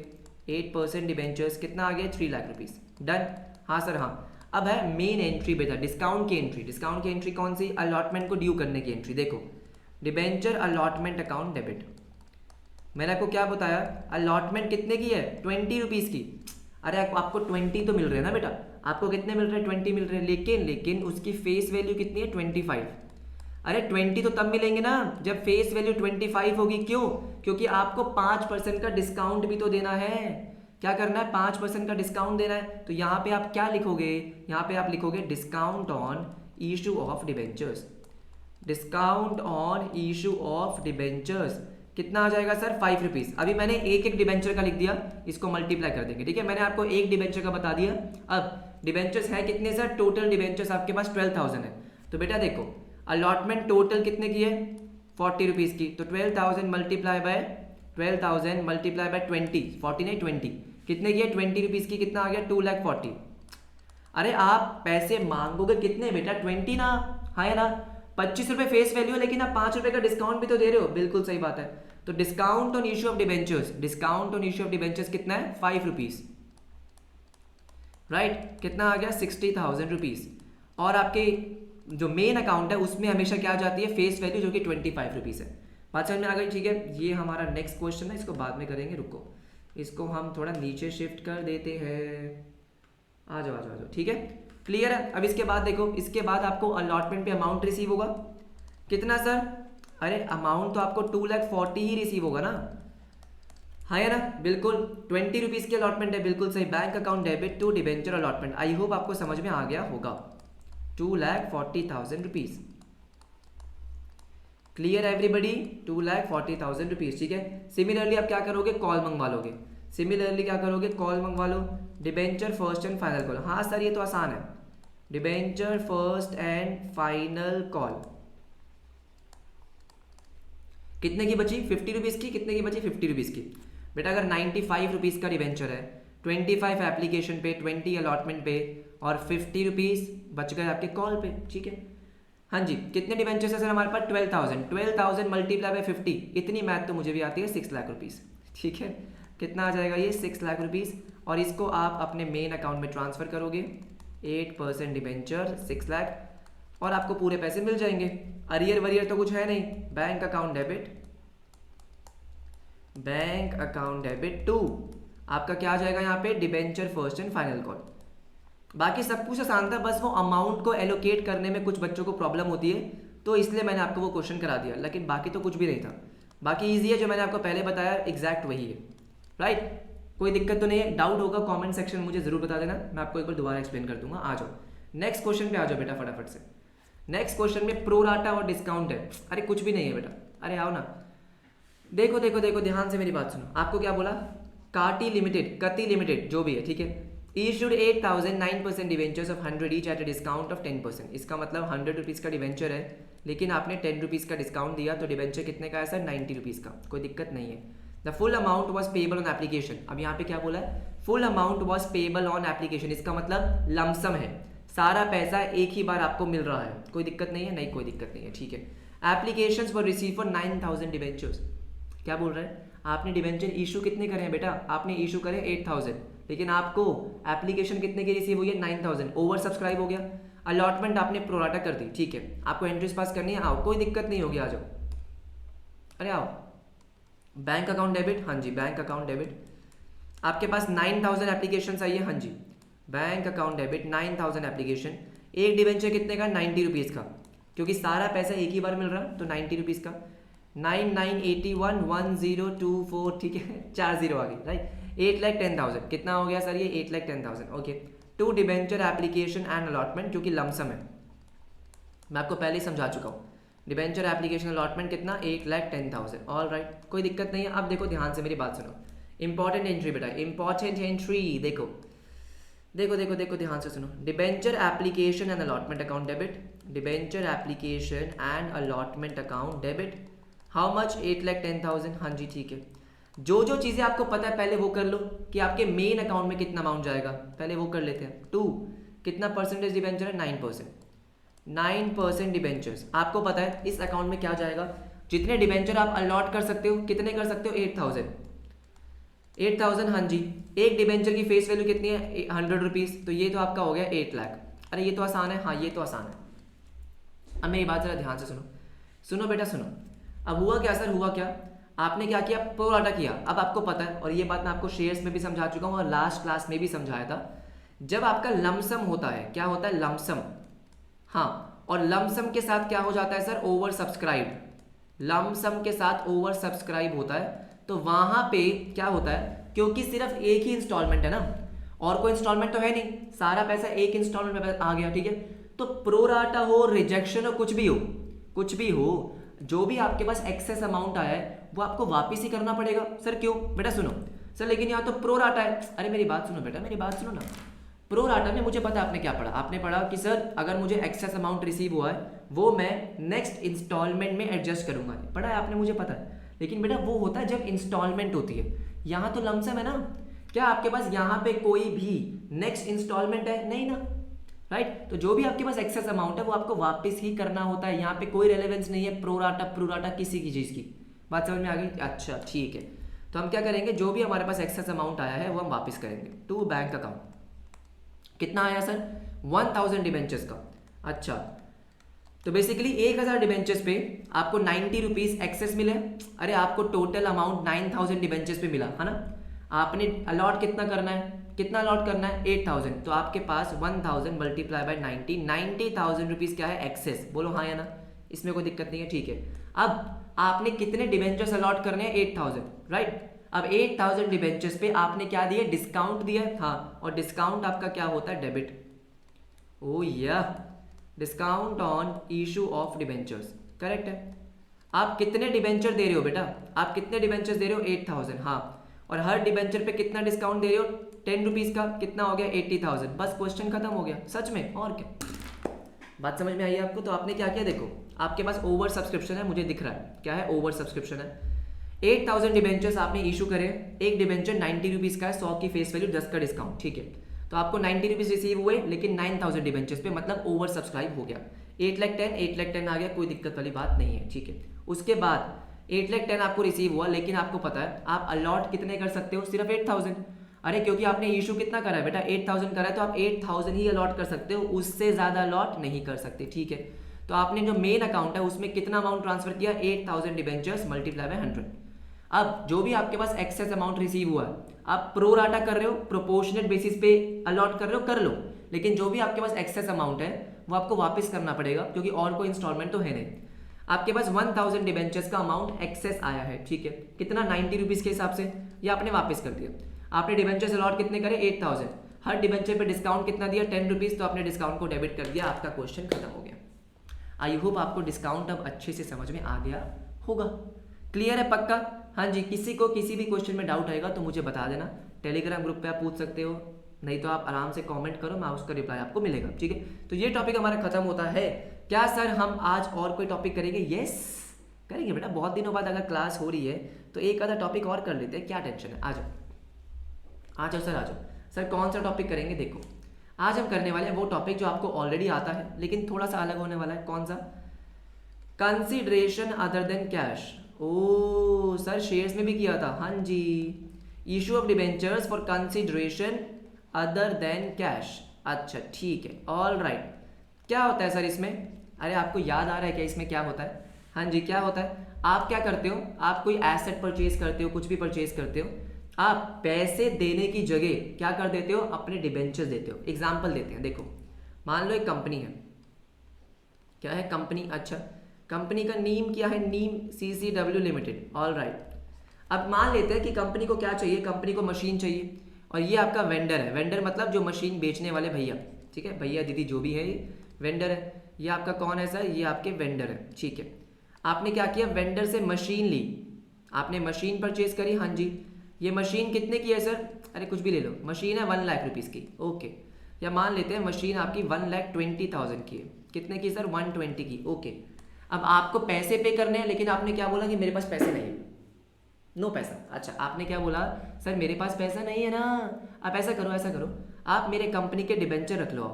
8% डिबेंचर्स, कितना आ गया 3 लाख रुपीज, डन, हाँ सर हाँ। अब है मेन एंट्री बेटा, डिस्काउंट की एंट्री, डिस्काउंट की एंट्री कौन सी, अलॉटमेंट को ड्यू करने की एंट्री। देखो डिबेंचर अलॉटमेंट अकाउंट डेबिट, मैंने आपको क्या बताया, अलॉटमेंट कितने की है 20 रुपीज की, अरे आपको 20 तो मिल रहे हैं ना बेटा, आपको कितने मिल रहे हैं 20 मिल रहे हैं, लेकिन उसकी फेस वैल्यू कितनी है 25, अरे 20 तो तब मिलेंगे ना जब फेस वैल्यू 25 होगी, क्यों, क्योंकि आपको 5% का डिस्काउंट भी तो देना है, क्या करना है 5% का डिस्काउंट देना है। तो यहाँ पे आप क्या लिखोगे, यहाँ पे आप लिखोगे discount on issue of debentures, discount on issue of debentures, कितना आ जाएगा सर 5 रुपीज। अभी मैंने एक एक डिबेंचर का लिख दिया, इसको मल्टीप्लाई कर देंगे, ठीक है, मैंने आपको एक डिबेंचर का बता दिया। अब डिबेंचर्स है कितने सर, टोटल डिबेंचर्स आपके पास 12,000 है, तो बेटा देखो अलॉटमेंट टोटल कितने की है 40 रुपीज की, तो 12,000 मल्टीप्लाई बाय 20, 40 नहीं 20, कितने की है 20 रुपीज की, कितना आ गया 2,40,000। अरे आप पैसे मांगोगे कितने बेटा 20 ना, हाँ ना, 25 रुपए फेस वैल्यू है, लेकिन आप 5 रुपए का डिस्काउंट भी तो दे रहे हो, बिल्कुल सही बात है। तो discount on issue of debentures, discount on issue of debentures कितना है 5 रुपीज, राइट, कितना आ गया 60,000 रुपीज। और आपके जो मेन अकाउंट है उसमें हमेशा क्या जाती है फेस वैल्यू, जो कि 25 रुपीज है, बात समझ में आ गई, ठीक है। ये हमारा नेक्स्ट क्वेश्चन है, इसको बाद में करेंगे, रुको इसको हम थोड़ा नीचे शिफ्ट कर देते हैं, आ जाओ आ जाओ, ठीक है, क्लियर है। अब इसके बाद देखो, इसके बाद आपको अलॉटमेंट पे अमाउंट रिसीव होगा, कितना सर, अरे अमाउंट तो आपको 2,40,000 ही रिसीव होगा ना, हाँ ना, बिल्कुल 20 रुपीज की अलॉटमेंट है, बिल्कुल सही, bank account debit to debenture allotment. I hope आपको समझ में आ गया होगा, 2,40,000 रुपीज, क्लियर एवरीबडी, 2,40,000 रुपीज, ठीक है। सिमिलरली आप क्या करोगे, कॉल मंगवा लोगे, सिमिलरली क्या करोगे, कॉल मंगवा लो, debenture first and final call, हाँ सर ये तो आसान है, debenture first and final call कितने की बची? 50 रुपीज़ की। कितने की बची? 50 रुपीज़ की। बेटा अगर 95 रुपीज़ का डिबेंचर है, 25 एप्लीकेशन पे, 20 अलॉटमेंट पे और 50 रुपीज़ बच गए आपके कॉल पे, ठीक है। हाँ जी, कितने डिबेंचर्स है सर हमारे पास? 12,000। 12,000 मल्टीप्लाई बाय 50, इतनी मैथ तो मुझे भी आती है, 6 लाख रुपीज़, ठीक है। कितना आ जाएगा ये? 6 लाख रुपीज़। और इसको आप अपने मेन अकाउंट में ट्रांसफ़र करोगे, 8% डिबेंचर 6 लाख, और आपको पूरे पैसे मिल जाएंगे। अरियर वरियर तो कुछ है नहीं। Bank account debit, bank account debit to आपका क्या आ जाएगा यहाँ पे? Debenture first and final call. बाकी सब कुछ आसान था, बस वो अमाउंट को एलोकेट करने में कुछ बच्चों को प्रॉब्लम होती है, तो इसलिए मैंने आपको वो क्वेश्चन करा दिया, लेकिन बाकी तो कुछ भी नहीं था। बाकी ईजी है, जो मैंने आपको पहले बताया एग्जैक्ट वही है, राइट। कोई दिक्कत तो नहीं है? डाउट होगा कमेंट सेक्शन में मुझे ज़रूर बता देना, मैं आपको एक बार दोबारा एक्सप्लेन कर दूंगा। आ जाओ नेक्स्ट क्वेश्चन पे, आ जाओ बेटा फटाफट से। नेक्स्ट क्वेश्चन में प्रोराटा और डिस्काउंट है। अरे कुछ भी नहीं है बेटा, अरे आओ ना। देखो देखो देखो, ध्यान से मेरी बात सुनो। आपको क्या बोला? काटी लिमिटेड, कति लिमिटेड, जो भी है, ठीक है, issued 8,000 9% debentures of 100 each at a discount of 10%। इसका मतलब 100 रुपीज़ का डिवेंचर है, लेकिन आपने 10 रुपीज़ का डिस्काउंट दिया, तो डिवेंचर कितने का है सर? 90 रुपीज़ का। कोई दिक्कत नहीं है। The full amount was payable on application. अब यहाँ पे क्या बोला है? Full amount was payable on application, इसका मतलब लमसम है, सारा पैसा एक ही बार आपको मिल रहा है। कोई दिक्कत नहीं है? नहीं कोई दिक्कत नहीं है, ठीक है। Applications were receive for 9,000 debentures. क्या बोल रहे हैं? आपने डिवेंचर इशू कितने करे हैं बेटा? आपने इशू करे 8,000, लेकिन आपको एप्लीकेशन कितने की रिसीव हुई है? 9,000। ओवर सब्सक्राइब हो गया। अलॉटमेंट आपने प्रोराटा कर दी, ठीक है। आपको एंट्रीज पास करनी है, आओ, कोई दिक्कत नहीं होगी, आ जाओ। अरे आओ। बैंक अकाउंट डेबिट, हाँ जी, बैंक अकाउंट डेबिट। आपके पास 9,000 एप्लीकेशन आई है, हाँ जी। Bank account debit 9,000 application. एक डिवेंचर कितने का? 90 रुपीज़ का, क्योंकि सारा पैसा एक ही बार मिल रहा, तो 90 रुपीज़ का। 99811024, ठीक है, 4 जीरो आ गई, राइट। 8,10,000 कितना हो गया सर? ये 8,10,000, okay. To debenture application and allotment, क्योंकि लमसम है, मैं आपको पहले ही समझा चुका हूँ। डिबेंचर एप्लीकेशन अलॉटमेंट कितना? 8,10,000, ऑल राइट, कोई दिक्कत नहीं है। अब देखो ध्यान से मेरी बात सुनो, इंपॉर्टेंट एंट्री बेटा, इंपॉर्टेंट एंट्री। देखो देखो देखो देखो, ध्यान से सुनो। Debenture application and allotment account debit, debenture application and allotment account debit. How much? 8,10,000, हाँ जी, ठीक है। जो जो चीज़ें आपको पता है पहले वो कर लो, कि आपके मेन अकाउंट में कितना अमाउंट जाएगा, पहले वो कर लेते हैं। टू कितना परसेंटेज डिबेंचर है? 9%। 9% डिबेंचर्स आपको पता है इस अकाउंट में क्या जाएगा? जितने डिबेंचर आप अलॉट कर सकते हो, कितने कर सकते हो? 8,000। 8,000, हाँ जी। एक डिबेंचर की फेस वैल्यू कितनी है? 100 रुपीज़, तो ये तो आपका हो गया 8 लाख। अरे ये तो आसान है, हाँ ये तो आसान है। अब मेरी बात जरा ध्यान से सुनो, सुनो बेटा सुनो। अब हुआ क्या सर? हुआ क्या? आपने क्या किया? प्रोराटा किया। अब आपको पता है, और ये बात मैं आपको शेयर्स में भी समझा चुका हूँ और लास्ट क्लास में भी समझाया था, जब आपका लमसम होता है, क्या होता है? लमसम, हाँ। और लमसम के साथ क्या हो जाता है सर? Over subscribe. लमसम के साथ ओवर सब्सक्राइब होता है, तो वहां पे क्या होता है? क्योंकि सिर्फ एक ही इंस्टॉलमेंट है ना, और कोई इंस्टॉलमेंट तो है नहीं, सारा पैसा एक इंस्टॉलमेंट में आ गया, ठीक है। तो प्रोराटा हो, रिजेक्शन हो, कुछ भी हो, कुछ भी हो, जो भी आपके पास एक्सेस अमाउंट आया है वो आपको वापस ही करना पड़ेगा। सर क्यों? बेटा सुनो सर, लेकिन यहाँ तो प्रोराटा है। अरे मेरी बात सुनो बेटा, मेरी बात सुनो ना। प्रोराटा में मुझे पता है आपने क्या पढ़ा। आपने पढ़ा कि सर अगर मुझे एक्सेस अमाउंट रिसीव हुआ है वो मैं नेक्स्ट इंस्टॉलमेंट में एडजस्ट करूंगा, पढ़ा है आपने, मुझे पता है। लेकिन बेटा वो होता है जब इंस्टॉलमेंट होती है, यहाँ तो लमसम है ना। क्या आपके पास यहाँ पे कोई भी नेक्स्ट इंस्टॉलमेंट है? नहीं ना, राइट। तो जो भी आपके पास एक्सेस अमाउंट है वो आपको वापस ही करना होता है। यहाँ पे कोई रेलेवेंस नहीं है प्रोराटा प्रोराटा किसी की चीज़ की। बात समझ में आ गई? अच्छा ठीक है, तो हम क्या करेंगे? जो भी हमारे पास एक्सेस अमाउंट आया है वो हम वापस करेंगे टू बैंक अकाउंट। कितना आया सर? 1,000 डिबेंचर्स का। अच्छा, तो बेसिकली 1,000 डिबेंचर्स पे आपको 90 रुपीज़ एक्सेस मिले। अरे आपको टोटल अमाउंट 9,000 डिबेंचर्स पे मिला है ना। आपने अलॉट कितना करना है? कितना अलॉट करना है? 8,000। तो आपके पास 1,000 मल्टीप्लाई बाय 90,000 रुपीज़ क्या है? एक्सेस। बोलो हाँ या ना, इसमें कोई दिक्कत नहीं है, ठीक है। अब आपने कितने डिबेंचर्स अलॉट करने हैं? 8,000, राइट। अब 8,000 डिबेंचर्स पे आपने क्या दिया? डिस्काउंट दिया, हाँ। और डिस्काउंट आपका क्या होता है? डेबिट। ओ या discount on issue of debentures, correct है। आप कितने डिबेंचर दे रहे हो बेटा? आप कितने डिबेंचर्स दे रहे हो? 8,000, हाँ। और हर डिबेंचर पे कितना डिस्काउंट दे रहे हो? ₹10 का कितना हो गया 80,000, बस क्वेश्चन खत्म हो गया। सच में, और क्या बात समझ में आई आपको? तो आपने क्या किया, देखो आपके पास ओवर सब्सक्रिप्शन है, मुझे दिख रहा है क्या है, ओवर सब्सक्रिप्शन है। 8,000 डिबेंचर्स आपने इशू करे, एक डिबेंचर ₹90 का है, 100 की फेस वैल्यू, 10 का डिस्काउंट, ठीक है। तो आपको ₹90 रिसीव हुए, लेकिन 9,000 डिबेंचर्स पे, मतलब ओवर सब्सक्राइब हो गया। 8,10 आ गया, कोई दिक्कत वाली बात नहीं है, ठीक है। उसके बाद 8,10 आपको रिसीव हुआ, लेकिन आपको पता है आप अलॉट कितने कर सकते हो, सिर्फ 8,000। अरे क्योंकि आपने इशू कितना करा है बेटा, 8,000 करा है, तो आप 8,000 ही अलॉट कर सकते हो, उससे ज़्यादा अलॉट नहीं कर सकते, ठीक है। तो आपने जो मेन अकाउंट है उसमें कितना अमाउंट ट्रांसफर किया, 8,000 डिबेंचर्स मल्टीप्लाई बाय 100। अब जो भी आपके पास एक्सेस अमाउंट रिसीव हुआ है, आप प्रो राटा कर रहे हो, प्रोपोर्शनेट बेसिस पे अलॉट कर रहे हो, कर लो, लेकिन जो भी आपके पास एक्सेस अमाउंट है वो आपको वापस करना पड़ेगा, क्योंकि और कोई इंस्टॉलमेंट तो है नहीं। आपके पास 1,000 डिबेंचर्स का अमाउंट एक्सेस आया है, ठीक है, कितना, ₹90 के हिसाब से, ये आपने वापस कर दिया। आपने डिबेंचर्स अलॉट कितने करे, 8,000, हर डिबेंचर पे डिस्काउंट कितना दिया, ₹10, तो आपने डिस्काउंट को डेबिट कर दिया, आपका क्वेश्चन खत्म हो गया। आई होप आपको डिस्काउंट अब अच्छे से समझ में आ गया होगा। क्लियर है पक्का? हाँ जी, किसी को किसी भी क्वेश्चन में डाउट आएगा तो मुझे बता देना, टेलीग्राम ग्रुप पे आप पूछ सकते हो, नहीं तो आप आराम से कमेंट करो, मैं उसका रिप्लाई आपको मिलेगा, ठीक है। तो ये टॉपिक हमारा खत्म होता है। क्या सर हम आज और कोई टॉपिक करेंगे? यस करेंगे बेटा, बहुत दिनों बाद अगर क्लास हो रही है तो एक आधा टॉपिक और कर लेते हैं, क्या टेंशन है। आ जाओ आ जाओ सर, आ जाओ सर। कौन सा टॉपिक करेंगे? देखो आज हम करने वाले हैं वो टॉपिक जो आपको ऑलरेडी आता है, लेकिन थोड़ा सा अलग होने वाला है। कौन सा? Consideration other than cash. ओ सर, शेयर्स में भी किया था, हाँ जी। Issue of debentures for consideration other than cash. अच्छा ठीक है, ऑल राइट। क्या होता है सर इसमें? अरे आपको याद आ रहा है क्या इसमें क्या होता है? हाँ जी, क्या होता है, आप क्या करते हो, आप कोई एसेट परचेज करते हो, कुछ भी परचेज करते हो, आप पैसे देने की जगह क्या कर देते हो, अपने डिबेंचर्स देते हो। एग्जाम्पल देते हैं, देखो मान लो एक कंपनी है, क्या है कंपनी, अच्छा कंपनी का नीम क्या है, नीम CCW लिमिटेड, ऑल राइट। अब मान लेते हैं कि कंपनी को क्या चाहिए, कंपनी को मशीन चाहिए, और ये आपका वेंडर है। वेंडर मतलब जो मशीन बेचने वाले भैया, ठीक है, भैया दीदी जो भी है, वेंडर है। ये आपका कौन है सर? ये आपके वेंडर है, ठीक है। आपने क्या किया, वेंडर से मशीन ली, आपने मशीन परचेज करी, हाँ जी। ये मशीन कितने की है सर? अरे कुछ भी ले लो, मशीन है 1 लाख रुपीज़ की, ओके। या मान लेते हैं मशीन आपकी 1,20,000 की है, कितने की सर? 120 की, ओके। अब आपको पैसे पे करने हैं, लेकिन आपने क्या बोला कि मेरे पास पैसे नहीं है, नो पैसा। अच्छा आपने क्या बोला, सर मेरे पास पैसा नहीं है ना। आप ऐसा करो, ऐसा करो, आप मेरे कंपनी के डिबेंचर रख लो।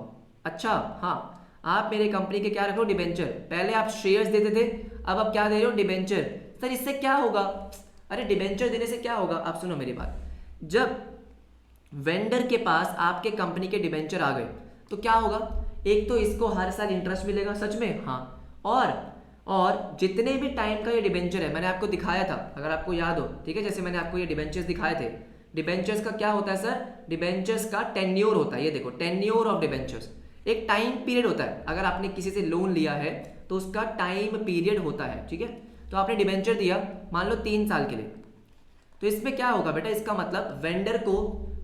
अच्छा हाँ, आप मेरे कंपनी के क्या रख लो, डिबेंचर। पहले आप शेयर्स देते थे, अब आप क्या दे रहे हो, डिबेंचर। सर इससे क्या होगा? अरे डिबेंचर देने से क्या होगा, आप सुनो मेरी बात। जब वेंडर के पास आपके कंपनी के डिबेंचर आ गए तो क्या होगा, एक तो इसको हर साल इंटरेस्ट मिलेगा, सच में हाँ, और जितने भी टाइम का ये डिबेंचर है, मैंने आपको दिखाया था अगर आपको याद हो, ठीक है, जैसे मैंने आपको ये डिबेंचर्स दिखाए थे। डिबेंचर्स का क्या होता है सर? डिबेंचर्स का टेन्योर होता है, ये देखो टेन्योर ऑफ डिबेंचर्स, एक टाइम पीरियड होता है। अगर आपने किसी से लोन लिया है तो उसका टाइम पीरियड होता है, ठीक है। तो आपने डिबेंचर दिया मान लो 3 साल के लिए, तो इसमें क्या होगा बेटा, इसका मतलब वेंडर को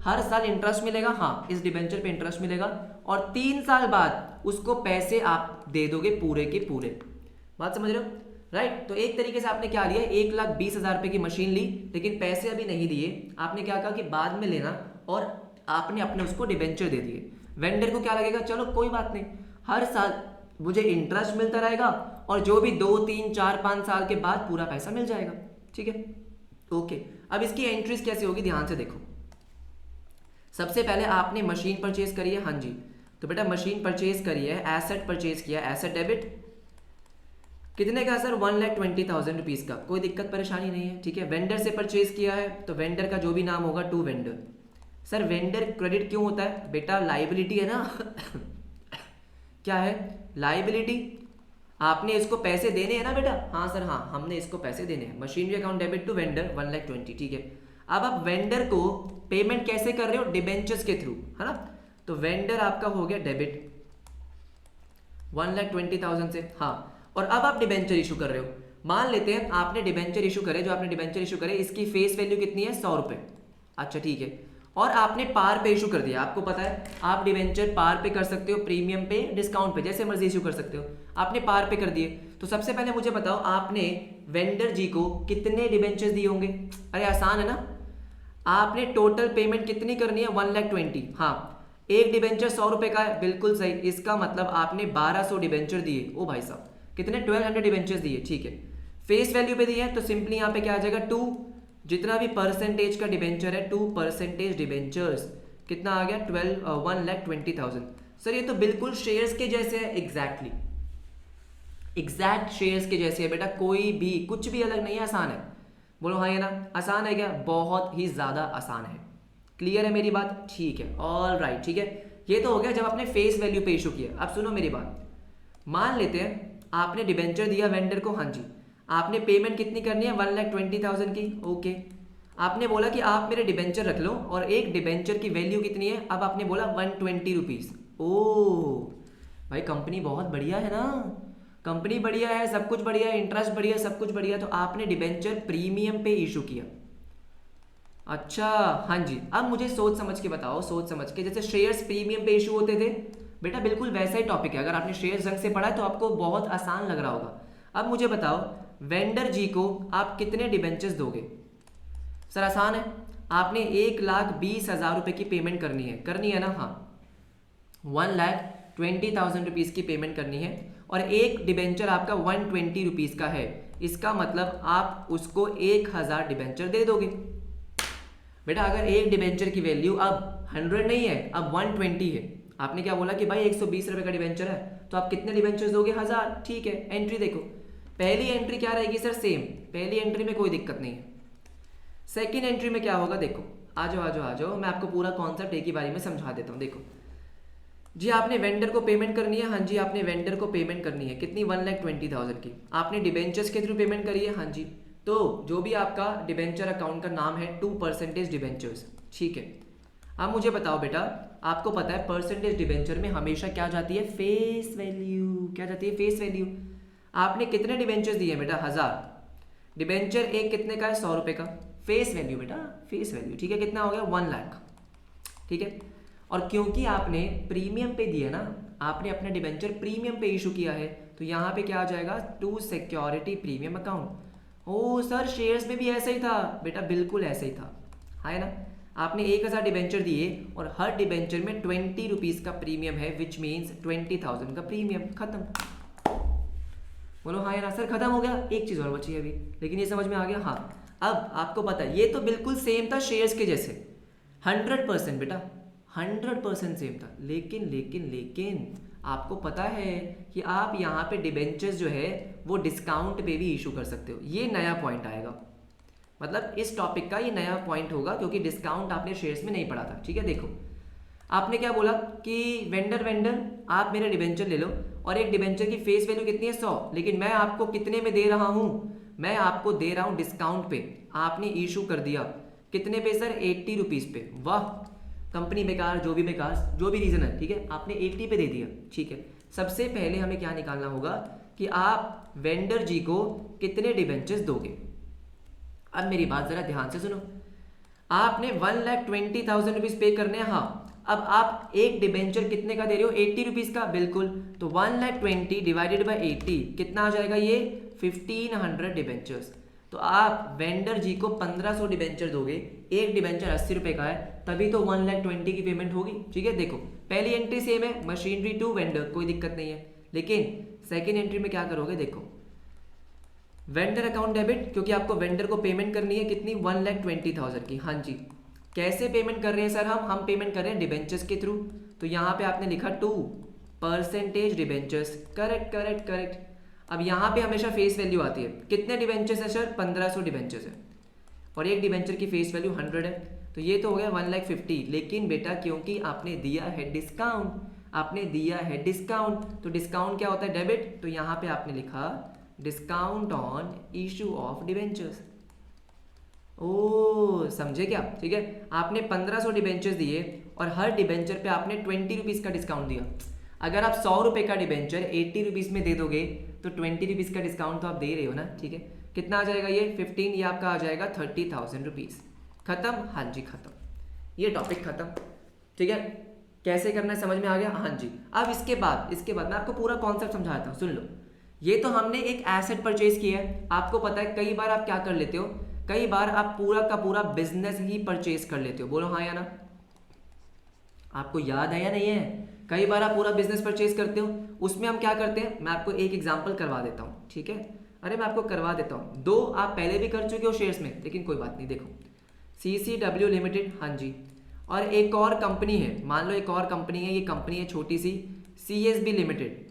हर साल इंटरेस्ट मिलेगा, हाँ इस डिबेंचर पे इंटरेस्ट मिलेगा, और 3 साल बाद उसको पैसे आप दे दोगे पूरे के पूरे। बात समझ रहे हो, राइट। तो एक तरीके से आपने क्या लिया, 1,20,000 रुपए की मशीन ली, लेकिन पैसे अभी नहीं दिए, आपने क्या कहा कि बाद में लेना, और आपने अपने उसको डिबेंचर दे दिए। वेंडर को क्या लगेगा, चलो कोई बात नहीं, हर साल मुझे इंटरेस्ट मिलता रहेगा, और जो भी 2, 3, 4, 5 साल के बाद पूरा पैसा मिल जाएगा, ठीक है, ओके। अब इसकी एंट्रीज कैसे होगी, ध्यान से देखो। सबसे पहले आपने मशीन परचेज करी है, हाँ जी, तो बेटा मशीन परचेज करी है, एसेट परचेज किया, एसेट डेबिट कितने का सर? 1,20,000 रुपीज़ का, कोई दिक्कत परेशानी नहीं है, ठीक है। वेंडर से परचेज किया है तो वेंडर का जो भी नाम होगा to vendor. Sir vendor credit क्यों होता है बेटा? लाइबिलिटी है ना क्या है? लाइबिलिटी। आपने इसको पैसे देने हैं ना बेटा? हाँ सर हाँ, हमने इसको पैसे देने हैं। Machinery account debit to vendor 1,20,000, ठीक है। अब आप वेंडर को पेमेंट कैसे कर रहे हो? डिबेंचर्स के थ्रू, है ना। तो वेंडर आपका हो गया डेबिट 1,20,000 से, हाँ। और अब आप डिबेंचर इशू कर रहे हो, मान लेते हैं आपने डिबेंचर इशू करे, जो आपने डिबेंचर इशू करे इसकी फेस वैल्यू कितनी है? 100 रुपये, अच्छा ठीक है। और आपने पार पे इशू कर दिया, आपको पता है आप डिबेंचर पार पे कर सकते हो, प्रीमियम पे, डिस्काउंट पे, जैसे मर्जी इशू कर सकते हो। आपने पार पे कर दिए, तो सबसे पहले मुझे बताओ आपने वेंडर जी को कितने डिबेंचर्स दिए होंगे? अरे आसान है ना, आपने टोटल पेमेंट कितनी करनी है 1,20,000। हाँ, एक डिबेंचर 100 रुपए का है, बिल्कुल सही। इसका मतलब आपने 1200 डिबेंचर दिए। ओ भाई साहब, कितने 1200 डिबेंचर दिए, ठीक है। फेस वैल्यू पे दिए हैं तो सिंपली यहाँ पे क्या आ जाएगा 2, जितना भी परसेंटेज का डिबेंचर है 2% डिबेंचर्स, कितना आ गया 1,20,000। सर ये तो बिल्कुल शेयर्स के जैसे है, एग्जैक्ट शेयर्स के जैसे है बेटा, कोई भी कुछ भी अलग नहीं है, आसान है। बोलो हाँ या ना, आसान है क्या? बहुत ही ज़्यादा आसान है। क्लियर है मेरी बात? ठीक है, ऑल राइट, ठीक है। ये तो हो गया जब आपने फेस वैल्यू पे इशू किया। अब सुनो मेरी बात, मान लेते हैं आपने डिबेंचर दिया वेंडर को, हाँ जी, आपने पेमेंट कितनी करनी है 1,20,000 की, ओके। आपने बोला कि आप मेरे डिबेंचर रख लो, और एक डिबेंचर की वैल्यू कितनी है, अब आपने बोला 120 रुपीज़। ओ भाई, कंपनी बहुत बढ़िया है ना, कंपनी बढ़िया है, सब कुछ बढ़िया है, इंटरेस्ट बढ़िया है, सब कुछ बढ़िया। तो आपने डिबेंचर प्रीमियम पे इशू किया। अच्छा, हाँ जी। अब मुझे सोच समझ के बताओ, सोच समझ के, जैसे शेयर्स प्रीमियम पे इशू होते थे बेटा, बिल्कुल वैसा ही टॉपिक है। अगर आपने शेयर्स ढंग से पढ़ा है तो आपको बहुत आसान लग रहा होगा। अब मुझे बताओ, वेंडर जी को आप कितने डिबेंचर्स दोगे? सर आसान है, आपने 1,20,000 रुपये की पेमेंट करनी है ना? हाँ, 1,20,000 रुपीज़ की पेमेंट करनी है, और एक डिबेंचर आपका 120 रुपीज़ का है। इसका मतलब आप उसको 1,000 डिबेंचर दे दोगे। बेटा अगर एक डिबेंचर की वैल्यू अब 100 नहीं है, अब 120 है, आपने क्या बोला कि भाई 120 रुपये का डिबेंचर है, तो आप कितने डिबेंचर्स दोगे? 1,000। ठीक है, एंट्री देखो, पहली एंट्री क्या रहेगी सर? सेम, पहली एंट्री में कोई दिक्कत नहीं है। सेकेंड एंट्री में क्या होगा? देखो, आ जाओ आ जाओ आ जाओ, मैं आपको पूरा कॉन्सेप्ट एक ही बारी में समझा देता हूँ। देखो जी, आपने वेंडर को पेमेंट करनी है, हाँ जी, आपने वेंडर को पेमेंट करनी है कितनी? 1,20,000 की। आपने डिबेंचर्स के थ्रू पेमेंट करी है, हाँ जी। तो जो भी आपका डिबेंचर अकाउंट का नाम है 2% डिबेंचर्स, ठीक है। अब मुझे बताओ बेटा, आपको पता है परसेंटेज डिबेंचर में हमेशा क्या जाती है? Face value. क्या जाती है? Face value. आपने कितने डिबेंचर्स दिए बेटा? 1,000। डिबेंचर एक कितने का है? 100 रुपये का। फेस वैल्यू बेटा, फेस वैल्यू, ठीक है। कितना हो गया? 1,00,000, ठीक है। और क्योंकि आपने प्रीमियम पे दिया ना, आपने अपना डिबेंचर प्रीमियम पे इशू किया है, तो यहाँ पे क्या आ जाएगा? To security premium account. ओ सर, शेयर्स में भी ऐसा ही था बेटा, बिल्कुल ऐसा ही था, है ना। आपने 1,000 डिबेंचर दिए, और हर डिबेंचर में 20 रुपीज़ का प्रीमियम है, विच मीन्स 20,000 का प्रीमियम। खत्म। बोलो हाँ या ना सर, खत्म हो गया। एक चीज़ और बची है अभी, लेकिन ये समझ में आ गया? हाँ। अब आपको पता है, ये तो बिल्कुल सेम था शेयर्स के जैसे, 100% बेटा, 100% सेम था। लेकिन लेकिन लेकिन आपको पता है कि आप यहाँ पे डिबेंचर्स जो है वो डिस्काउंट पे भी इशू कर सकते हो। ये नया पॉइंट आएगा, मतलब इस टॉपिक का ये नया पॉइंट होगा, क्योंकि डिस्काउंट आपने शेयर्स में नहीं पढ़ा था, ठीक है। देखो, आपने क्या बोला कि वेंडर आप मेरे डिबेंचर ले लो, और एक डिबेंचर की फेस वैल्यू कितनी है? 100, लेकिन मैं आपको कितने में दे रहा हूँ? मैं आपको दे रहा हूँ डिस्काउंट पे। आपने इशू कर दिया कितने पे सर? 80 रुपीज़ पे। वाह, कंपनी बेकार, जो भी बेकार, जो भी रीज़न है, ठीक है, आपने 80 पे दे दिया, ठीक है। सबसे पहले हमें क्या निकालना होगा कि आप वेंडर जी को कितने डिबेंचर्स दोगे। अब मेरी बात ज़रा ध्यान से सुनो, आपने 1,20,000 रुपीज़ पे करने हैं, हाँ। अब आप एक डिबेंचर कितने का दे रहे हो? 80 रुपीज़ का, बिल्कुल। तो 1,20,000 डिवाइडेड बाई 80 कितना आ जाएगा? ये 1,500 डिबेंचर्स। तो आप वेंडर जी को 1,500 डिबेंचर दोगे, एक डिबेंचर 80 रुपये का है, तभी तो 1,20,000 की पेमेंट होगी, ठीक है। देखो, पहली एंट्री सेम है, मशीनरी टू वेंडर, कोई दिक्कत नहीं है। लेकिन सेकेंड एंट्री में क्या करोगे? देखो, वेंडर अकाउंट डेबिट, क्योंकि आपको वेंडर को पेमेंट करनी है कितनी? 1,20,000 की, हाँ जी। कैसे पेमेंट कर रहे हैं सर? हम पेमेंट कर रहे हैं डिबेंचर्स के थ्रू, तो यहाँ पे आपने लिखा 2% डिबेंचर्स, करेक्ट करेक्ट करेक्ट। अब यहाँ पे हमेशा फेस वैल्यू आती है। कितने डिबेंचर्स है सर? 1,500 डिबेंचर्स है, और एक डिबेंचर की फेस वैल्यू 100 है, तो ये तो हो गया 1,50,000। लेकिन बेटा क्योंकि आपने दिया है डिस्काउंट, आपने दिया है डिस्काउंट, तो डिस्काउंट क्या होता है? डेबिट। तो यहाँ पे आपने लिखा discount on issue of debentures. ओ समझे क्या? ठीक है, आपने 1,500 डिबेंचर्स दिए, और हर डिबेंचर पे आपने 20 रुपीज़ का डिस्काउंट दिया। अगर आप 100 रुपये का डिबेंचर 80 रुपीज़ में दे दोगे, तो 20 रुपीज़ का डिस्काउंट तो आप दे रहे हो ना, ठीक है। कितना आ जाएगा? ये 15, ये आपका आ जाएगा 30,000 रुपीज़। खत्म? हाँ जी खत्म, ये टॉपिक खत्म, ठीक है। कैसे करना है समझ में आ गया? हाँ जी। अब इसके बाद मैं आपको पूरा कॉन्सेप्ट समझाता हूँ, सुन लो। ये तो हमने एक एसेट परचेज किया है। आपको पता है कई बार आप क्या कर लेते हो, कई बार आप पूरा का पूरा बिजनेस ही परचेज कर लेते हो, बोलो हाँ या ना। आपको याद है या नहीं है? कई बार आप पूरा बिजनेस परचेज करते हो, उसमें हम क्या करते हैं, मैं आपको एक एग्जांपल करवा देता हूँ, ठीक है? अरे मैं आपको करवा देता हूँ, दो आप पहले भी कर चुके हो शेयर्स में, लेकिन कोई बात नहीं। देखो CCW लिमिटेड, हाँ जी, और एक और कंपनी है, मान लो एक और कंपनी है, ये कंपनी है छोटी सी CSB लिमिटेड।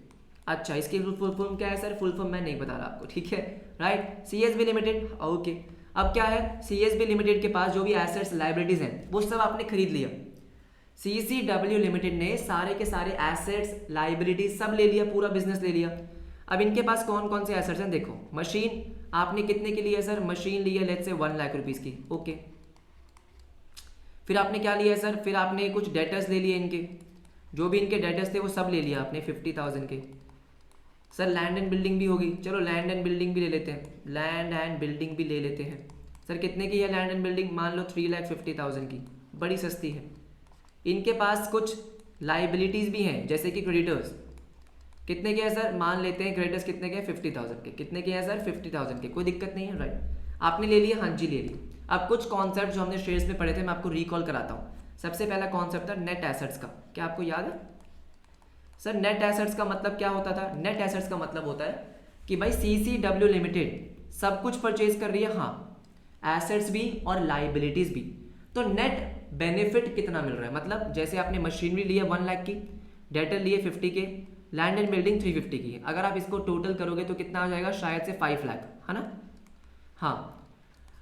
अच्छा, इसकी फुल फॉर्म क्या है सर? फुल फॉर्म मैं नहीं बता रहा आपको, ठीक है, राइट, CSB लिमिटेड, ओके। अब क्या है, CSB लिमिटेड के पास जो भी एसेट्स लाइबिलिटीज हैं वो सब आपने खरीद लिया। CCW लिमिटेड ने सारे के सारे एसेट्स लाइबिलिटीज सब ले लिया, पूरा बिजनेस ले लिया। अब इनके पास कौन कौन से एसेट्स हैं, देखो मशीन आपने कितने की ली है सर? मशीन ली है लेट्स से 1 लाख रुपीस की, ओके। फिर आपने क्या लिया है सर? फिर आपने कुछ डेटर्स ले लिए, इनके जो भी इनके डेटर्स थे वो सब ले लिया आपने 50,000 के। सर लैंड एंड बिल्डिंग भी होगी, चलो लैंड एंड बिल्डिंग भी ले लेते हैं, लैंड एंड बिल्डिंग भी ले लेते हैं। सर कितने की है लैंड एंड बिल्डिंग? मान लो 3,50,000 की, बड़ी सस्ती है। इनके पास कुछ लाइबिलिटीज़ भी हैं जैसे कि क्रेडिटर्स, कितने के हैं सर? मान लेते हैं क्रेडिटर्स कितने के हैं? 50,000 के। कितने के हैं सर? 50,000 के, कोई दिक्कत नहीं है, राइट। आपने ले लिया, हाँ जी ले लिया। अब कुछ कॉन्सेप्ट जो हमने शेयर्स में पढ़े थे मैं आपको रिकॉल कराता हूँ। सबसे पहला कॉन्सेप्ट था नेट एसेट्स का, क्या आपको याद है सर? नेट एसेट्स का मतलब क्या होता था? नेट एसेट्स का मतलब होता है कि भाई CCW लिमिटेड सब कुछ परचेज कर रही है, हाँ, एसेट्स भी और लाइबिलिटीज भी, तो नेट बेनिफिट कितना मिल रहा है? मतलब जैसे आपने मशीनरी ली है 1 लाख की, डेटर लिए 50 के, लैंड एंड बिल्डिंग 350 की है, अगर आप इसको टोटल करोगे तो कितना आ जाएगा? शायद से 5 लाख, है ना? हाँ,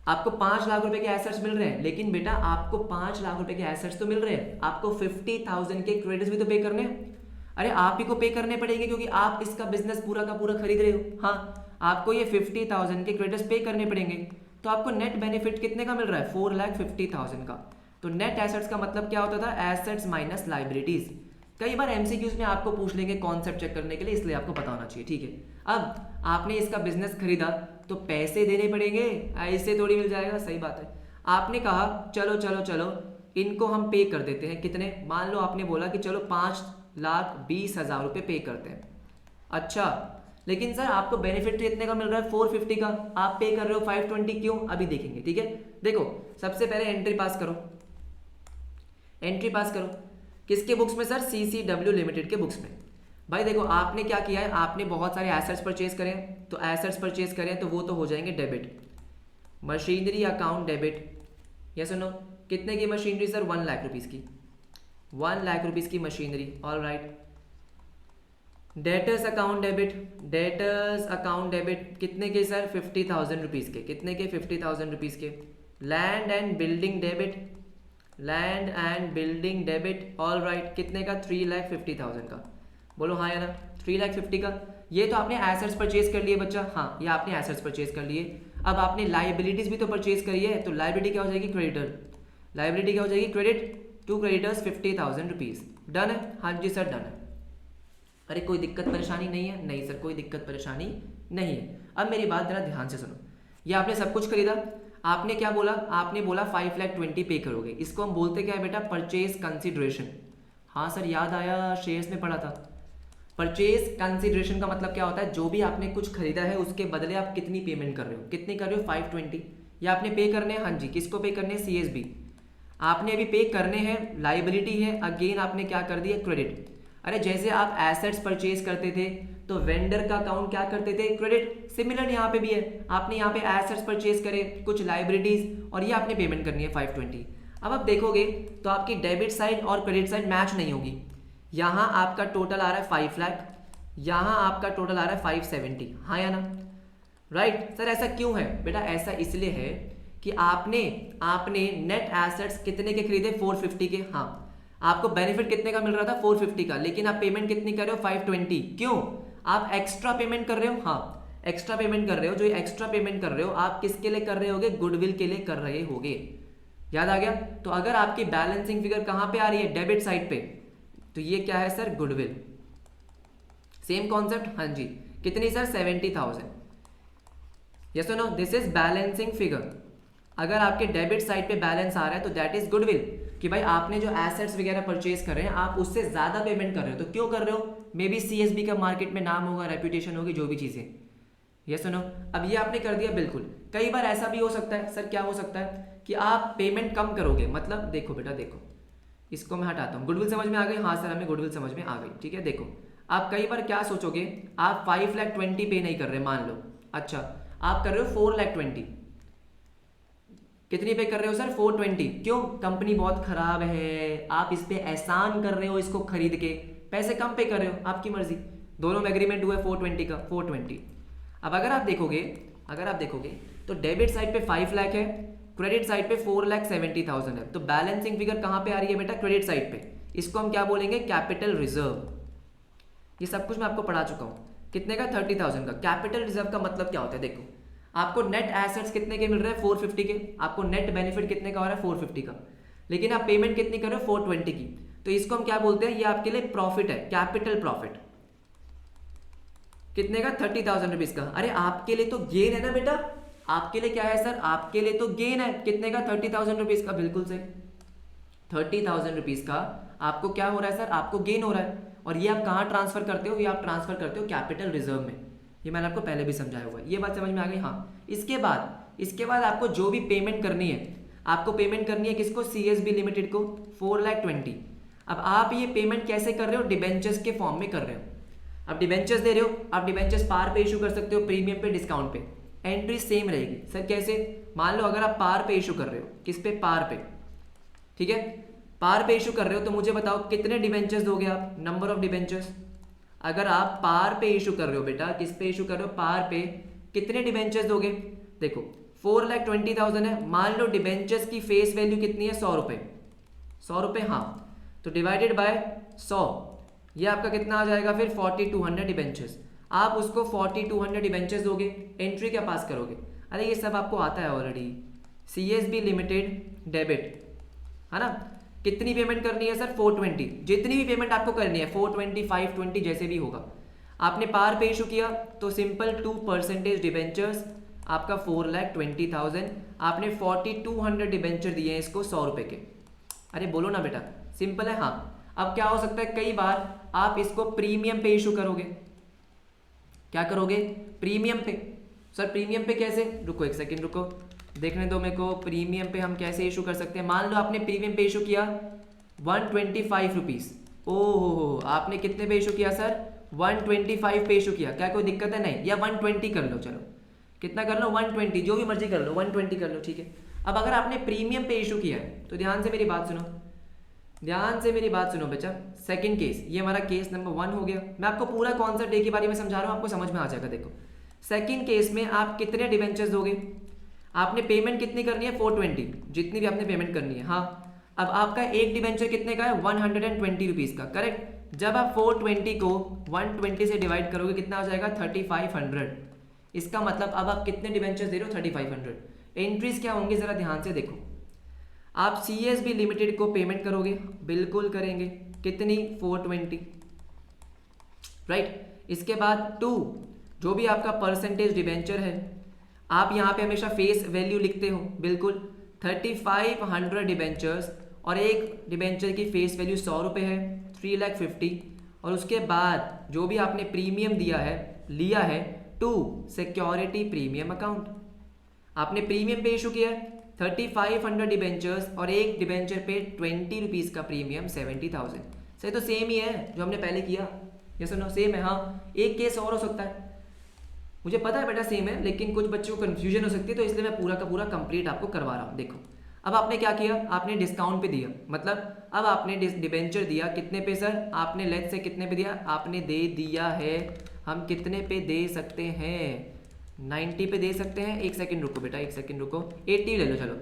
आपको 5 लाख रुपए के एसेट्स मिल रहे हैं, लेकिन बेटा आपको 5 लाख रुपए के एसेट्स तो मिल रहे हैं, आपको 50,000 के क्रेडिट्स भी तो पे करने हैं। अरे आप ही को पे करने पड़ेंगे क्योंकि आप इसका बिजनेस पूरा का पूरा खरीद रहे हो, हाँ, आपको ये 50,000 के क्रेडिट्स पे करने पड़ेंगे। तो आपको नेट बेनिफिट कितने का मिल रहा है? 4,50,000 का। तो नेट एसेट्स का मतलब क्या होता था? Assets minus liabilities. कई बार MCQs में आपको पूछ लेंगे कॉन्सेप्ट चेक करने के लिए, इसलिए आपको पता होना चाहिए, ठीक है। अब आपने इसका बिजनेस खरीदा तो पैसे देने पड़ेंगे, ऐसे थोड़ी मिल जाएगा, सही बात है। आपने कहा चलो चलो चलो इनको हम पे कर देते हैं, कितने? मान लो आपने बोला कि चलो 5,20,000 रुपये पे करते हैं। अच्छा, लेकिन सर आपको बेनिफिट तो इतने का मिल रहा है 450 का, आप पे कर रहे हो 520, क्यों? अभी देखेंगे, ठीक है। देखो सबसे पहले एंट्री पास करो, एंट्री पास करो किसके बुक्स में सर? CCW लिमिटेड के बुक्स में। भाई देखो आपने क्या किया है, आपने बहुत सारे एसेट्स परचेज करें, तो एसेट्स परचेज करें तो वो तो हो जाएंगे डेबिट, मशीनरी अकाउंट डेबिट, या सुनो कितने की मशीनरी सर? 1 लाख रुपीस की, 1 लाख रुपीस की machinery, all right. Debtors account debit, debtors account debit कितने के सर? 50,000 रुपीज़ के, कितने के? 50,000 रुपीज़ के। Land and building debit, land and building debit, all right, कितने का? 3,50,000 का, बोलो हाँ या ना? 3,50,000 का। ये तो आपने एसेट्स परचेज कर लिए बच्चा, हाँ ये आपने एसेट्स परचेज कर लिए। अब आपने लाइबिलिटीज भी तो परचेज करी है, तो लाइबिलिटी क्या हो जाएगी? क्रेडिटर। लाइबिलिटी क्या हो जाएगी? Credit to creditors 50,000 rupees. Done है? हाँ जी सर डन है। अरे कोई दिक्कत परेशानी नहीं है? नहीं सर कोई दिक्कत परेशानी नहीं है। अब मेरी बात जरा ध्यान से सुनो, ये आपने सब कुछ खरीदा, आपने क्या बोला? आपने बोला 5,20,000 पे करोगे, इसको हम बोलते क्या है बेटा? Purchase consideration. हाँ सर याद आया, शेयर्स में पढ़ा था। परचेज कंसिडरेशन का मतलब क्या होता है? जो भी आपने कुछ खरीदा है उसके बदले आप कितनी पेमेंट कर रहे हो, कितनी कर रहे हो? 520, या आपने पे करने हैं, हाँ जी, किसको पे करने हैं? CSB। आपने अभी पे करने हैं, लाइबिलिटी है, अगेन आपने क्या कर दिया? क्रेडिट। अरे जैसे आप एसेट्स परचेज करते थे तो वेंडर का अकाउंट क्या करते थे? क्रेडिट। सिमिलर यहाँ पे भी है, आपने यहाँ पे एसेट्स परचेज करे, कुछ लाइबिलिटीज, और ये आपने पेमेंट करनी है 520। अब आप देखोगे तो आपकी डेबिट साइड और क्रेडिट साइड मैच नहीं होगी। यहाँ आपका टोटल आ रहा है 5 लाख, यहाँ आपका टोटल आ रहा है 570, हाँ या ना? राइट सर ऐसा क्यों है बेटा? ऐसा इसलिए है कि आपने नेट एसेट्स कितने के खरीदे? 450 के, हाँ। आपको बेनिफिट कितने का मिल रहा था? 450 का, लेकिन आप पेमेंट कितनी कर रहे हो? 520। क्यों? आप एक्स्ट्रा पेमेंट कर रहे हो, हाँ एक्स्ट्रा पेमेंट कर रहे हो। जो एक्स्ट्रा पेमेंट कर रहे हो आप किसके लिए कर रहे होगे? गुडविल के लिए कर रहे होगे। याद आ गया? तो अगर आपकी बैलेंसिंग फिगर कहाँ पे आ रही है? डेबिट साइड पे, तो ये क्या है सर? गुडविल। सेम कॉन्सेप्ट, हाँ जी। कितनी सर? 70,000। यस और no? This is balancing figure. अगर आपके डेबिट साइड पे बैलेंस आ रहा है तो दैट इज गुडविल, कि भाई आपने जो एसेट्स वगैरह परचेज कर रहे हैं आप उससे ज्यादा पेमेंट कर रहे हो। तो क्यों कर रहे हो? मे बी CSB का मार्केट में नाम होगा, रेपुटेशन होगी, जो भी चीजें। यस सुनो, अब ये आपने कर दिया बिल्कुल। कई बार ऐसा भी हो सकता है सर, क्या हो सकता है कि आप पेमेंट कम करोगे, मतलब देखो बेटा देखो, इसको मैं हटाता हूँ। गुडविल समझ में आ गई? हाँ सर हमें गुडविल समझ में आ गई, ठीक है। देखो आप कई बार क्या सोचोगे, आप 5,20,000 पे नहीं कर रहे मान लो, अच्छा आप कर रहे हो 4,20,000। कितनी पे कर रहे हो सर? 420। क्यों? कंपनी बहुत खराब है, आप इस पे एहसान कर रहे हो इसको खरीद के, पैसे कम पे कर रहे हो, आपकी मर्जी। दोनों में एग्रीमेंट हुआ है 420 का, 420। अब अगर आप देखोगे तो डेबिट साइड पे 5 लाख है, क्रेडिट साइड पे 4,70,000 है। तो बैलेंसिंग फिगर कहाँ पे आ रही है बेटा? क्रेडिट साइड पे। इसको हम क्या बोलेंगे? Capital reserve. ये सब कुछ मैं आपको पढ़ा चुका हूँ। कितने का? 30,000 का। कैपिटल रिजर्व का मतलब क्या होता है? देखो आपको नेट एसेट्स कितने के मिल रहे हैं? 450 के। आपको नेट बेनिफिट कितने का हो रहा है? 450 का। लेकिन आप पेमेंट कितनी कर रहे हो? 420 की। तो इसको हम क्या बोलते हैं? ये आपके लिए प्रॉफिट है, कैपिटल प्रॉफिट। कितने का? 30,000 रुपीज का। अरे आपके लिए तो गेन है ना बेटा, आपके लिए क्या है सर? आपके लिए तो गेन है। कितने का? 30,000 रुपीज का। बिल्कुल सही, 30,000 रुपीज का आपको क्या हो रहा है सर? आपको गेन हो रहा है। और ये आप कहाँ ट्रांसफर करते हो? ये आप ट्रांसफर करते हो कैपिटल रिजर्व में। ये मैंने आपको पहले भी समझाया हुआ है, ये बात समझ में आ गई? हाँ। इसके बाद आपको जो भी पेमेंट करनी है, आपको पेमेंट करनी है किसको? CSB लिमिटेड को, 4,20,000। अब आप ये पेमेंट कैसे कर रहे हो? डिबेंचर्स के फॉर्म में कर रहे हो। अब डिबेंचर्स दे रहे हो, आप डिबेंचर्स पार पे इशू कर सकते हो, प्रीमियम पे, डिस्काउंट पे। एंट्री सेम रहेगी सर। कैसे? मान लो अगर आप पार पे इशू कर रहे हो, किस पे? पार पे, ठीक है। पार पे इशू कर रहे हो तो मुझे बताओ कितने डिबेंचर्स दोगे आप? Number of debentures. अगर आप पार पे इशू कर रहे हो बेटा, किस पे इशू कर रहे हो? पार पे, कितने डिबेंचर्स दोगे? देखो 4,20,000 है, मान लो डिबेंचर्स की फेस वैल्यू कितनी है? 100 रुपये। 100 रुपये, हाँ। तो डिवाइडेड बाय 100, ये आपका कितना आ जाएगा फिर? 4,200 डिबेंचर्स। आप उसको 4,200 डिबेंचर्स दोगे, एंट्री क्या पास करोगे? अरे ये सब आपको आता है ऑलरेडी। CSB लिमिटेड डेबिट, है ना। कितनी पेमेंट करनी है सर? 420। जितनी भी पेमेंट आपको करनी है, 420, 520, जैसे भी होगा। आपने पार पे इशू किया तो सिंपल 2% डिबेंचर्स, आपका 4,20,000। आपने 4,200 डिबेंचर दिए हैं इसको 100 रुपये के। अरे बोलो ना बेटा, सिंपल है। हाँ। अब क्या हो सकता है, कई बार आप इसको प्रीमियम पे इशू करोगे। क्या करोगे? प्रीमियम पे। सर प्रीमियम पे कैसे? रुको एक सेकेंड, रुको देखने दो मेरे को। प्रीमियम पे हम कैसे इशू कर सकते हैं? मान लो आपने प्रीमियम पे इशू किया 125 रुपीज़। ओहो, आपने कितने पे इशू किया सर? 125 पे इशू किया। क्या कोई दिक्कत है? नहीं। या 120 कर लो, चलो कितना कर लो? 120, जो भी मर्जी कर लो, 120 कर लो, ठीक है। अब अगर आपने प्रीमियम पे इशू किया है तो ध्यान से मेरी बात सुनो, ध्यान से मेरी बात सुनो बच्चा। सेकंड केस, ये हमारा केस नंबर 1 हो गया। मैं आपको पूरा कॉन्सेप्ट डे के बारे में समझा रहा हूँ, आपको समझ में आ जाएगा। देखो सेकंड केस में आप कितने डिबेंचर्स दोगे? आपने पेमेंट कितनी करनी है? 420, जितनी भी आपने पेमेंट करनी है। हाँ। अब आपका एक डिबेंचर कितने का है? 120 रुपीज़ का, करेक्ट। जब आप 420 को 120 से डिवाइड करोगे कितना आ जाएगा? 3,500। इसका मतलब अब आप कितने डिबेंचर्स दे रहे हो? 3,500। एंट्रीज क्या होंगी जरा ध्यान से देखो। आप CSB लिमिटेड को पेमेंट करोगे, बिल्कुल करेंगे। कितनी? 420, राइट। इसके बाद 2, जो भी आपका परसेंटेज डिबेंचर है, आप यहाँ पे हमेशा फेस वैल्यू लिखते हो, बिल्कुल। 3,500 डिबेंचर्स, और एक डिबेंचर की फेस वैल्यू 100 रुपये है, 3,50,000। और उसके बाद जो भी आपने प्रीमियम लिया है 2 सिक्योरिटी प्रीमियम अकाउंट। आपने प्रीमियम पे इशू किया है 3,500 डिबेंचर्स, और एक डिबेंचर पे 20 रुपीज़ का प्रीमियम 70,000। सही तो सेम ही है जो हमने पहले किया, ये सुनो सेम है। हाँ, एक केस और हो सकता है, मुझे पता है बेटा सेम है, लेकिन कुछ बच्चों को कन्फ्यूजन हो सकती है, तो इसलिए मैं पूरा का पूरा कंप्लीट आपको करवा रहा हूँ। देखो अब आपने क्या किया? आपने डिस्काउंट पे दिया, मतलब अब आपने डिबेंचर दिया कितने पे सर? आपने लेट से कितने पे दिया? आपने दे दिया है, हम कितने पे दे सकते हैं? 90 पे दे सकते हैं। एक सेकंड रुको बेटा, एक सेकंड रुको, 80 ले लो, चलो।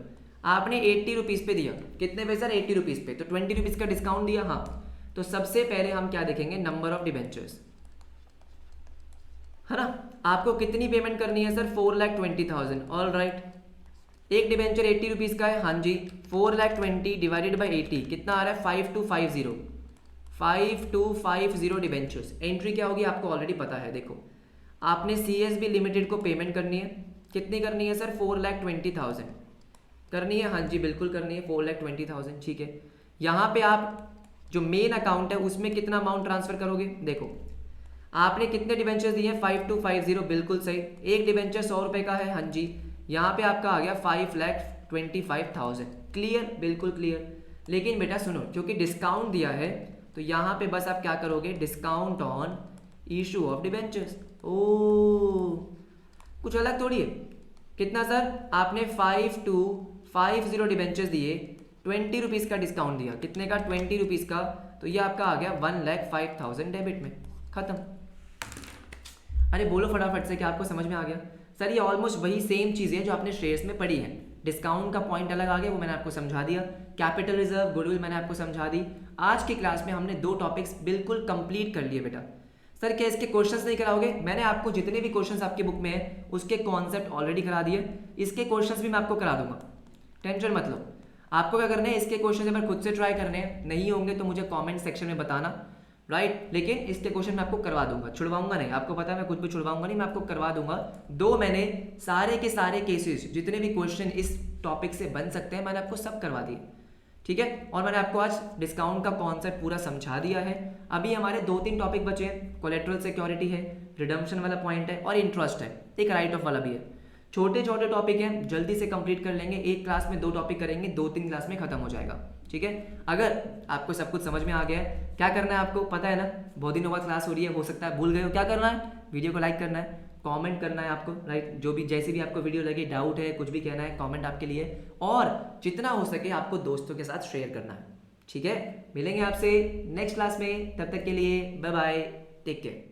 आपने 80 रुपीज़ पे दिया, कितने पे सर? 80 रुपीज़ पे, तो 20 रुपीज़ का डिस्काउंट दिया। हाँ, तो सबसे पहले हम क्या देखेंगे? नंबर ऑफ डिबेंचर्स, है ना। आपको कितनी पेमेंट करनी है सर? 4,20,000, all right. एक डिबेंचर 80 रुपीज़ का है, हाँ जी। 4,20,000 डिवाइडेड बाई 80 कितना आ रहा है? 5,250, 5,250 डिबेंचर्स। एंट्री क्या होगी आपको ऑलरेडी पता है। देखो आपने CSB लिमिटेड को पेमेंट करनी है, कितनी करनी है सर? 4,20,000 करनी है, हाँ जी बिल्कुल करनी है, 4,20,000, ठीक है। यहाँ पे आप जो मेन अकाउंट है उसमें कितना अमाउंट ट्रांसफर करोगे? देखो आपने कितने डिबेंचर्स दिए हैं? 5250, बिल्कुल सही। एक डिबेंचर 100 रुपये का है, हाँ जी। यहाँ पे आपका आ गया 5,25,000। क्लियर, बिल्कुल क्लियर। लेकिन बेटा सुनो, क्योंकि डिस्काउंट दिया है तो यहाँ पे बस आप क्या करोगे, discount on issue of debentures. ओ कुछ अलग थोड़ी है। कितना सर? आपने 5250 डिबेंचर्स दिए, 20 रुपीज़ का डिस्काउंट दिया। कितने का? 20 रुपीज़ का। तो ये आपका आ गया 1,05,000 डेबिट में। खत्म। अरे बोलो फटाफट से, क्या आपको समझ में आ गया? सर ये ऑलमोस्ट वही सेम चीज़ें जो आपने शेयर्स में पढ़ी है। डिस्काउंट का पॉइंट अलग आ गया, वो मैंने आपको समझा दिया। कैपिटल रिजर्व, गुडविल मैंने आपको समझा दी। आज की क्लास में हमने 2 टॉपिक्स बिल्कुल कंप्लीट कर लिए बेटा। सर क्या इसके क्वेश्चंस नहीं कराओगे? मैंने आपको जितने भी क्वेश्चंस आपकी बुक में है उसके कॉन्सेप्ट ऑलरेडी करा दिए। इसके क्वेश्चंस भी मैं आपको करा दूंगा, टेंशन मत लो। आपको क्या करना है, इसके क्वेश्चन अगर खुद से ट्राई करने हैं, नहीं होंगे तो मुझे कमेंट सेक्शन में बताना, राइट। लेकिन इसके क्वेश्चन मैं आपको करवा दूंगा, छुड़वाऊंगा नहीं। आपको पता है मैं कुछ भी छुड़वाऊंगा नहीं, मैं आपको करवा दूंगा। 2 मैंने सारे के सारे केसेस, जितने भी क्वेश्चन इस टॉपिक से बन सकते हैं, मैंने आपको सब करवा दिए, ठीक है। और मैंने आपको आज डिस्काउंट का कॉन्सेप्ट पूरा समझा दिया है। अभी हमारे 2-3 टॉपिक बचे हैं। कोलेट्रल सिक्योरिटी है, रिडम्पशन वाला पॉइंट है, और इंटरेस्ट है, एक राइट ऑफ वाला भी है। छोटे छोटे टॉपिक हैं, जल्दी से कंप्लीट कर लेंगे। एक क्लास में 2 टॉपिक करेंगे, 2-3 क्लास में खत्म हो जाएगा, ठीक है। अगर आपको सब कुछ समझ में आ गया है, क्या करना है आपको पता है ना, बहुत दिनों बाद क्लास हो रही है, हो सकता है भूल गए हो। क्या करना है? वीडियो को लाइक करना है, कमेंट करना है आपको, राइट। जो भी जैसे भी आपको वीडियो लगे, डाउट है, कुछ भी कहना है, कमेंट आपके लिए। और जितना हो सके आपको दोस्तों के साथ शेयर करना है, ठीक है। मिलेंगे आपसे नेक्स्ट क्लास में, तब तक के लिए बाय बाय, टेक केयर।